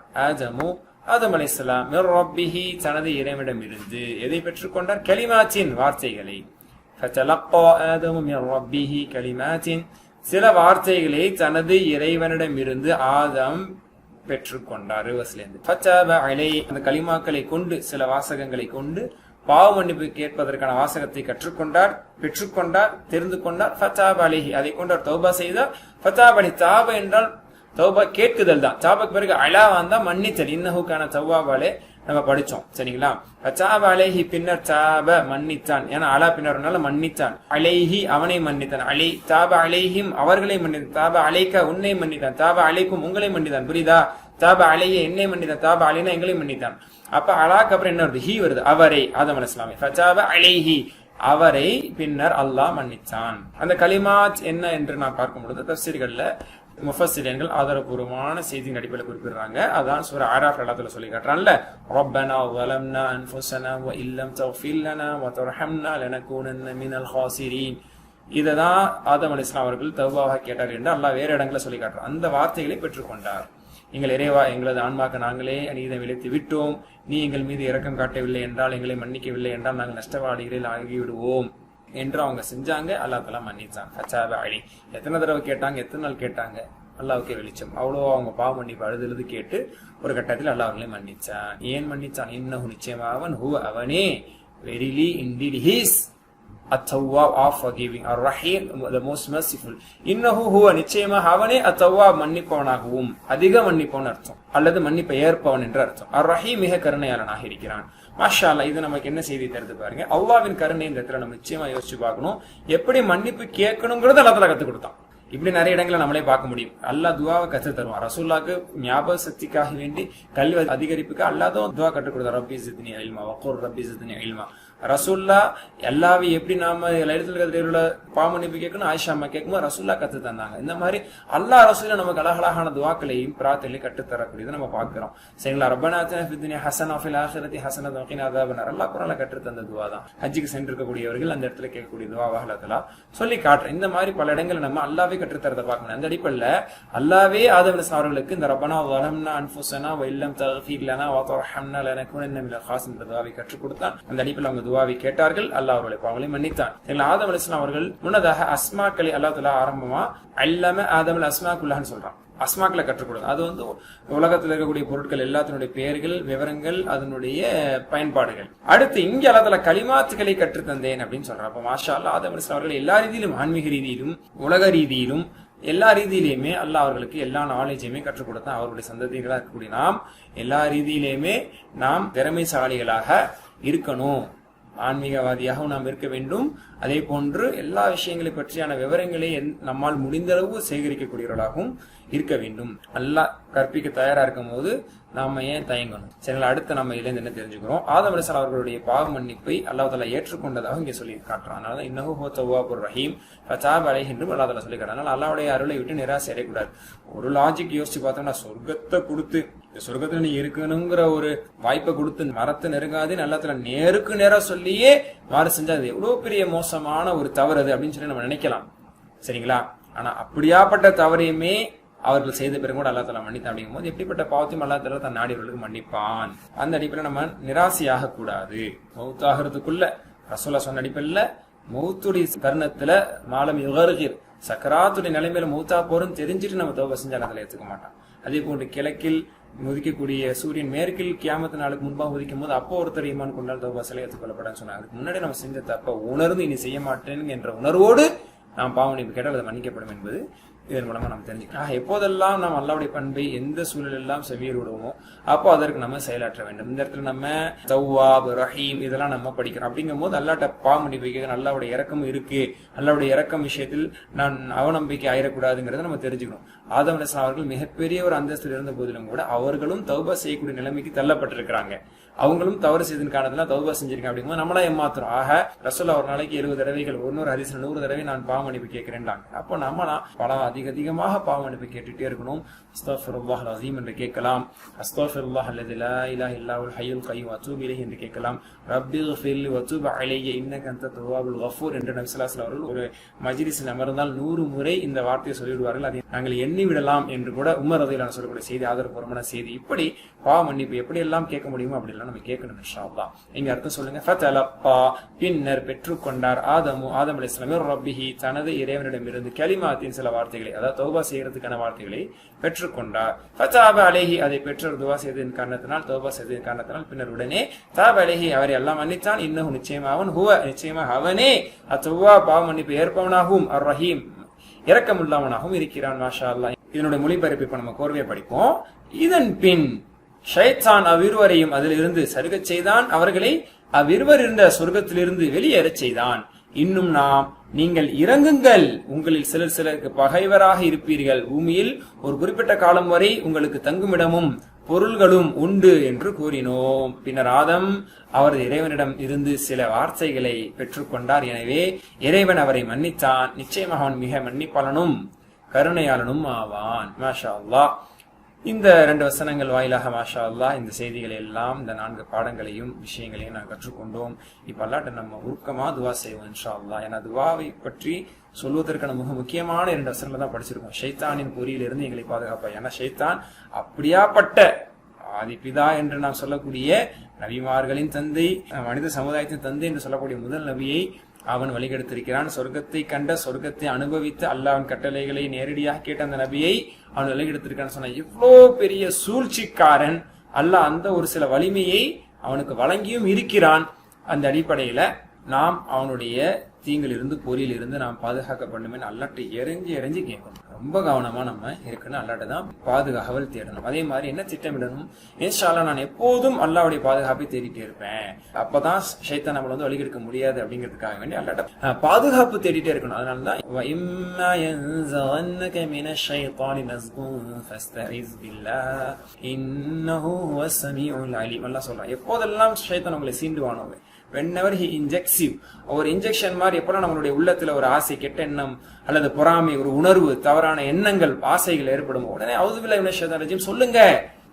[SPEAKER 1] ஆதம் அலைஹிஸ்ஸலாம் மிர் ரப்பிஹி தனது இறைவனிடமிருந்து எதை பெற்றுக்கொண்டார்? கலிமாத்தின் வார்த்தைகளை. ஃபதலக்கா ஆதமு மிர் ரப்பிஹி கலிமாத்தின் சில வார்த்தைகளை தனது இறைவனிடமிருந்து ஆதம் பெற்றுக்கொண்டார். அந்த கலிமாக்களை கொண்டு சில வாசகங்களை கொண்டு பாவ மன்னிப்பு கேட்பதற்கான வாசகத்தை கற்றுக்கொண்டார், பெற்றுக்கொண்டார், தெரிந்து கொண்டார். ஃபதாப அலைஹி அதை கொண்டார், தௌபா செய்தார். ஃபதாப அலைஹி தாப என்றால் தௌபா கேட்குதல் தான். தாபக்கு பிறகு அலா வந்தா மன்னித்தல். இன்னஹு கான தவ்வாபாலே நம்ம படிச்சோம். சரிங்களா? ஃபதாப அலைஹி பின்னர் தாப மன்னித்தான். ஏன்னா அலா பின்னர்னால மன்னித்தான். அலைஹி அவனை மன்னித்தான். அலை தாப அலைஹிம் அவர்களை மன்னித்தான். தாப அலைக்க உன்னை மன்னித்தான். தாப அலைக்கும் உங்களை மன்னித்தான். புரியுதா? தாப அலைய என்னை மன்னித்தான். தாப அலைனா எங்களை மன்னித்தான். அப்ப அலாக்கு அப்புறம் என்ன வருது? ஹி வருது. அவரை ஆதம் அலைஹிஸ்ஸலாம் ஃபதாப அலைஹி அவரை பின்னர் அல்லாஹ் மன்னித்தான். அந்த கலிமாத் என்ன என்று நான் பார்க்கும் பொழுது தஃசீர்கள்ல முஃபஸ்ஸிரீன்கள் ஆதாரபூர்வமான செய்தியின் அடிப்படையில் குறிப்பிடுறாங்க. அதான் சூரா ஆராஃப் இடத்துல சொல்லி காட்டுறான்ல, ரப்பனா வலம்னா அன்ஃபுஸனா வ இல்லம் தக்ஃபிர் லனா வ தர்ஹம்னா லனகூனன்ன மினல் ஹாஸிரீன். இததான் ஆதம் அலைஹிஸ்ஸலாம் அவர்கள் தௌபாவாக கேட்டார் என்று அல்லாஹ் வேறு இடங்களில் சொல்லி காட்டுறார். அந்த வார்த்தைகளை பெற்றுக்கொண்டார். எங்கள் இறைவா, எங்களது ஆன்மாக்க நாங்களே அநீதம் விளைத்து விட்டோம், நீ எங்கள் மீது இரக்கம் காட்டவில்லை என்றால், எங்களை மன்னிக்கவில்லை என்றால் நாங்கள் நஷ்டவாளிகளில் ஆகிவிடுவோம் என்று அவங்க செஞ்சாங்க. அல்லாஹ் தஆலா மன்னிச்சான். ஃபதாப அலைஹி. எத்தனை தடவை கேட்டாங்க, எத்தனை நாள் கேட்டாங்க, அல்லாஹ்வுக்கே வெளிச்சம். அவ்வளோ அவங்க பாவ மன்னிப்பு அழுது கேட்டு ஒரு கட்டத்தில் அல்லாஹ் அவர்களை மன்னிச்சான். ஏன் மன்னிச்சான்? இன்னஹு நிச்சயமாக அவன், ஹுவ அவனே, verily indeed he's at-tawwab of forgiving, ar-rahim the most merciful. இன்னஹு ஹுவ நிச்சயமாக அவனே at-tawwab மன்னிப்பவனாகவும் அதிக மன்னிப்பவன் அர்த்தம், அல்லது மன்னிப்பை ஏற்பவன் என்று அர்த்தம். ar-rahim மிக கருணையாளனாக இருக்கிறான். மாஷா அல்லாஹ். இது நமக்கு என்ன செய்தி தருது பாருங்க. அல்லாஹ்வின் கருணை இந்த இடத்துல நம்ம நிச்சயமா யோசிச்சு பார்க்கணும். எப்படி மன்னிப்பு கேட்கணுங்கிறது அல்லாஹ் தஆலா கத்துக் கொடுத்தான். இப்படி நிறைய இடங்களை நம்மளே பார்க்க முடியும். அல்லாஹ் துவாவை கற்று தருவான். ரசூலுல்லாஹ்க்கு ஞாபக சக்திக்காக வேண்டி கல்வி அதிகரிப்புக்கு அல்லாஹ் தான் துவா கற்றுக் கொடுத்தார். ரப்பி ஸித்னி இல்மா வகுர் ரப்பி ஸித்னி இல்மா. ரசூல்லா எல்லாவே எப்படி நாம லைலத்துல் கத்ரில பாவமன்னிப்பு கேட்கணும், ஆயிஷா அம்மா கேட்கும்போது ரசூல்லா கத்து தந்தாங்க. இந்த மாதிரி அல்லாஹ் ரசூல நமக்கு அழகழகான துவாக்களையும் பிரார்த்தனையும் கற்றுத்தரக்கூடியதை நம்ம பார்க்கிறோம். சரிங்களா? ரப்பனா ஆத்தினா ஃபித் துன்யா ஹஸனா வஃபில் ஆখিরাতি ஹஸனத்தன் வகினா அஸாபன்னார். அல்லாஹ் குர்ஆன்ல கற்றுத்தந்த துவா தான். ஹஜ்ஜுக்கு சென்றிருக்கக்கூடியவர்கள் அந்த இடத்துல கேட்கக்கூடிய துவாவாக அல்லாஹ் தஆலா சொல்லி காட்டுறேன். இந்த மாதிரி பல இடங்களை நம்ம அல்லாஹ்வே கற்றுத்தரதை பார்க்கணும். அந்த அடிப்படையில் அல்லாஹ்வே ஆதம் அலைஹிஸ்ஸலாம் அவர்களுக்கு இந்த ரப்பனா ஸலம்னா அன்ஃபுஸனா வ இல்லம் தக்ஃபிர் லனா வ தர்ஹம்னா லனகுனன்ன மினல் காஸிரின் துவாவை கற்றுக் கொடுத்தான். அந்த அடிப்படையில் அவங்க துவாவை கேட்டார்கள். அல்லாஹ் அவர்களை பாவங்களை மன்னித்தான். ஆதம் அலைஹிஸ்ஸலாம் அவர்கள் முன்னதாக அஸ்மாக்களை அல்லாஹ் தஆலா ஆரம்பமா அல்லம ஆதம் அல் அஸ்மா குல்லஹன்னு சொல்றான். அஸ்மாக்களை கற்றுக் கொடுக்கும். அது வந்து உலகத்தில் இருக்கக்கூடிய பொருட்கள் எல்லாத்தினுடைய பெயர்கள், விவரங்கள், அதனுடைய பயன்பாடுகள். அடுத்து இங்க அல்லாஹ் தஆலா கலிமாத்துக்களை கற்றுத் தந்தேன் அப்படின்னு சொல்றான். அப்ப மாஷா அல்லாஹ் ஆதம் அலைஹிஸ்ஸலாம் அவர்கள் எல்லா ரீதியிலும், ஆன்மீக ரீதியிலும் உலக ரீதியிலும் எல்லா ரீதியிலுமே அல்லாஹ் அவர்களுக்கு எல்லா நாலேஜையுமே கற்றுக் கொடுத்தான். அவருடைய சந்ததிகளாக இருக்கக்கூடிய நாம் எல்லா ரீதியிலுமே நாம் திறமைசாலிகளாக இருக்கணும், ஆன்மீகவாதியாகவும் நாம் இருக்க வேண்டும். அதே போன்று எல்லா விஷயங்களை பற்றியான விவரங்களை நம்மால் முடிந்தளவு சேகரிக்கக்கூடியவர்களாகவும் இருக்க வேண்டும். அல்லாஹ் கற்பிக்க தயாரா இருக்கும் போது நாம ஏன் தயங்கணும்? சரிங்களா? அடுத்து நம்ம இதுல என்ன தெரிஞ்சுக்கிறோம்? ஆதம் அலைஹிஸ்ஸலாம் அவர்களுடைய பாவ மன்னிப்பை அல்லாஹ் தஆலா ஏற்றுக்கொண்டதாக இங்க சொல்லி காட்டுறான். அதனால இன்னஹு ஹுவ தவ்வாபுர் ரஹீம் ஃபதாப அலைஹி என்று அல்லாஹ் தஆலா சொல்லி காட்டுறான். அதனால அல்லாஹ்வுடைய அருளை விட்டு நிராசை அடையக்கூடாது. ஒரு லாஜிக் யோசிச்சு பார்த்தோம்னா, சொர்க்கத்தை கொடுத்து சொர்க்கத்துல நீ இருக்கணுங்கிற ஒரு வாய்ப்பை கொடுத்து மரத்தை நெருங்காதுன்னு அல்லாஹ் தஆலா நேருக்கு நேரா சொல்லியே மாறு செஞ்சா அது எவ்வளவு பெரிய மோசமான ஒரு தவறு அது அப்படின்னு சொல்லி நம்ம நினைக்கலாம். சரிங்களா? ஆனா அப்படியாப்பட்ட தவறையுமே அவர்கள் செய்த பிறகு கூட அல்லாஹ் தஆலா மன்னித்தான். அப்படிங்கும் போது எப்படிப்பட்ட பாவத்தையும் அல்லாஹ் தஆலா தன் நாடியவர்களுக்கு மன்னிப்பான். அந்த அடிப்படையில் நம்ம நிராசையாக கூடாது. மௌத்தாகிறதுக்குள்ள ரசூலுல்லாஹ் சொன்ன அடிப்படையில் மௌத்துடைய தருணத்துல மாலம் யுகர்கிர் சக்கராத்துடைய நிலைமையில மௌத்தா போறோம் தெரிஞ்சுட்டு நம்ம தௌபா செஞ்சா அல்லாஹ் தஆலா ஏத்துக்க மாட்டான். அதே போன்று கிழக்கில் உதிக்கக்கூடிய சூரியன் மேற்கில் கியாமத்து நாளுக்கு முன்பாக உதிக்கும் போது அப்போ ஒருத்தர் ஈமான் கொண்டால் தௌபா சிலை ஏற்றுக்கொள்ளப்படான்னு சொன்னாங்க. அதுக்கு முன்னாடி நம்ம செஞ்ச தப்ப உணர்ந்து இனி செய்ய மாட்டேன் என்ற உணர்வோடு நாம் பாவ மன்னிப்பு கேட்டால் அது மன்னிக்கப்படும் என்பது இதன் மூலமா நம்ம தெரிஞ்சுக்கலாம். எப்போதெல்லாம் நாம் அல்லாஹ்வுடைய பண்பை எந்த சூழலெல்லாம் செவியர் விடுவோமோ அப்போ அதற்கு நம்ம செயலாற்ற வேண்டும். இந்த இடத்துல நம்ம தவ்வாப், ரஹீம் இதெல்லாம் நம்ம படிக்கிறோம். அப்படிங்கும் போது அல்லாஹ்ட்ட பாவ மன்னிப்பு கேட்க அல்லாஹ்வுடைய இரக்கம் இருக்கு, அல்லாஹ்வுடைய இரக்கம் விஷயத்தில் நான் அவநம்பிக்கை ஆயிடக்கூடாதுங்கிறத நம்ம தெரிஞ்சுக்கணும். ஆதம் அலைஹிஸ்ஸலாம் அவர்கள் மிகப்பெரிய ஒரு அந்தஸ்தில் இருந்த போதிலும் கூட அவர்களும் தௌபா செய்யக்கூடிய நிலைமைக்கு தள்ளப்பட்டிருக்கிறாங்க. அவங்களும் தவறு செய்தன் காரணத்துல தௌபா செஞ்சிருக்காங்க. அப்படிங்கும்போது நம்மளா ஏமாத்துறோம். ஆக ரசூலுல்லாஹ் ஒரு நாளைக்கு 70 தடவைகள், 100 ஹதீஸ்ல 100 தடவை நான் பாவ மன்னிப்பு கேட்கிறேன்டாங்க. அப்போ நம்மளா பல அதிகமாக பாவ மன்னிப்பு கேட்டுட்டே இருக்கணும். அஸ்தக்ஃபிருல்லாஹல் அஸீம் என்று கேட்கலாம். அஸ்தக்ஃபிருல்லாஹ் அல்லதி லா இலாஹ இல்லல்லாஹுல் ஹய்யுல் கய்யூம் வ அத்தூபு இலைஹி என்று கேட்கலாம். ரப்பிக்ஃபிர்லி வ தூப் அலைய இன்னக அன்தத் தவ்வாபுல் கஃபூர் என்று நபி ஸல்லல்லாஹு அலைஹி வஸல்லம் அவர்கள் ஒரு மஜ்லிஸில் அமர்ந்தால் 100 முறை இந்த வார்த்தையை சொல்லிவிடுவார்கள். அதை நாங்கள் எண்ணி விடலாம் என்று கூட உமர் ரலியல்லாஹு சொல்லக்கூடிய செய்தி, ஆதரவுபூர்வமான செய்தி. இப்படி பாவ மன்னிப்பு எப்படி எல்லாம் கேட்க முடியுமோ அப்படி எல்லாம் நம்ம கேட்கணும் இன்ஷா அல்லாஹ். இங்க அர்த்தம் சொல்லுங்க. ஃபதலப்பா பின்னர் பெற்றுக்கொண்டார் ஆதம் அலைஹிஸ்ஸலாம் ரப்பிஹி தனது இறைவனிடமிருந்து கலிமாத்தின் சில வார்த்தைகளை, அதாவது தௌபா செய்யறதுக்கான வார்த்தைகளை பெற்றுக்கொண்டார். ஃபதாப அலைஹி அதை பெற்றோர் துவா செய்ததின் காரணத்தினால், தௌபா செய்ததின் காரணத்தினால் பின்னர் உடனே தாப அலைஹி அவரை அல்லாஹ் மன்னித்தான். இன்னஹு நிச்சயமாக அவன், ஹுவ நிச்சயமாக அவனே அத்தவ்வா பாவ மன்னிப்பு ஏற்பவனாகவும் அர் ரஹீம் இரக்கமுள்ளவனாகவும் இருக்கிறான். மாஷா அல்லாஹ். இதனுடைய மொழிபெயர்ப்பை இப்ப நம்ம கோர்வையை படிப்போம். இதன் பின் ஷைத்தான் அவ்விருவரையும் அதிலிருந்து சருகச் செய்தான், அவர்களை அவ்விருவர் இருந்த சொர்க்கத்திலிருந்து வெளியேறச் செய்தான். இன்னும் நாம் நீங்கள் இறங்குங்கள், உங்களில் சிலருக்கு பகைவராக இருப்பீர்கள், பூமியில் ஒரு குறிப்பிட்ட காலம் வரை உங்களுக்கு தங்குமிடமும் பொருள்களும் உண்டு என்று கூறினோம். பின்னர் ஆதம் அவரது இறைவனிடம் இருந்து சில வார்த்தைகளை பெற்றுக்கொண்டார். எனவே இறைவன் அவரை மன்னித்தான். நிச்சயமாக அவன் மிக மன்னிப்பாளனும் கருணையாளனும் ஆவான். மாஷா அல்லாஹ். இந்த 2 வசனங்கள் வாயிலாக மாஷா அல்லாஹ் இந்த செய்திகளை எல்லாம், இந்த 4 பாடங்களையும் விஷயங்களையும் நான் கற்றுக்கொண்டோம். இப்ப அல்லாஹ்ட்ட நம்ம உருக்கமா துவா செய்வோம் இன்ஷா அல்லாஹ். ஏன்னா துவாவை பற்றி சொல்வதற்கான மிக முக்கியமான 2 வசனங்கள் தான் படிச்சிருக்கோம். ஷைத்தானின் பொறியிலிருந்து எங்களை பாதுகாப்பா. ஏன்னா ஷைத்தான் அப்படியாப்பட்ட ஆதிபிதா என்று நாம் சொல்லக்கூடிய நபிமார்களின் தந்தை, மனித சமுதாயத்தின் தந்தை என்று சொல்லக்கூடிய முதல் நபியை அவன் வழிகெடுத்திருக்கிறான். சொர்க்கத்தை கண்ட, சொர்க்கத்தை அனுபவித்து அல்லாஹ்வின் கட்டளைகளை நேரடியாக கேட்ட அந்த நபியை அவன் வழிகெடுத்திருக்கான்னு சொன்ன இவ்வளோ பெரிய சூழ்ச்சிக்காரன். அல்லாஹ் அந்த ஒரு சில வலிமையை அவனுக்கு வழங்கியும் இருக்கிறான். அந்த அடிப்படையில நாம் அவனுடைய தீங்கிலிருந்து பொறியிலிருந்து நாம் பாதுகாக்கப்படணுமே அல்லாட்ட எரிஞ்சு கேட்கணும். ரொம்ப கவனமா நம்ம இருக்கணும். அல்லாட்ட தான் பாதுகாவல் தேடணும். அதே மாதிரி என்ன திட்டமிடணும், இன்ஷா அல்லாஹ் நான் எப்போதும் அல்லாஹ்வுடைய பாதுகாப்பை தேடிட்டே இருப்பேன். அப்பதான் ஷைத்தான் நம்மள வந்து வழிகெடுக்க முடியாது அப்படிங்கிறதுக்காக வேண்டி அல்லாட்ட பாதுகாப்பு தேடிட்டே இருக்கணும். அதனாலதான் அல்லாஹ் சொல்றான், எப்போதெல்லாம் ஷைத்தான் உங்களை சீண்டுவானோ, whenever he injects you, ஒரு இன்ஜெக்ஷன் மாதிரி எப்பெல்லாம் நம்மளுடைய உள்ளத்துல ஒரு ஆசை, கெட்ட எண்ணம் அல்லது பொறாமை, ஒரு உணர்வு, தவறான எண்ணங்கள், ஆசைகள் ஏற்படும், உடனே அவுது பில்லாஹி மினஷ் ஷைத்தானிர் ரஜீம் சொல்லுங்க.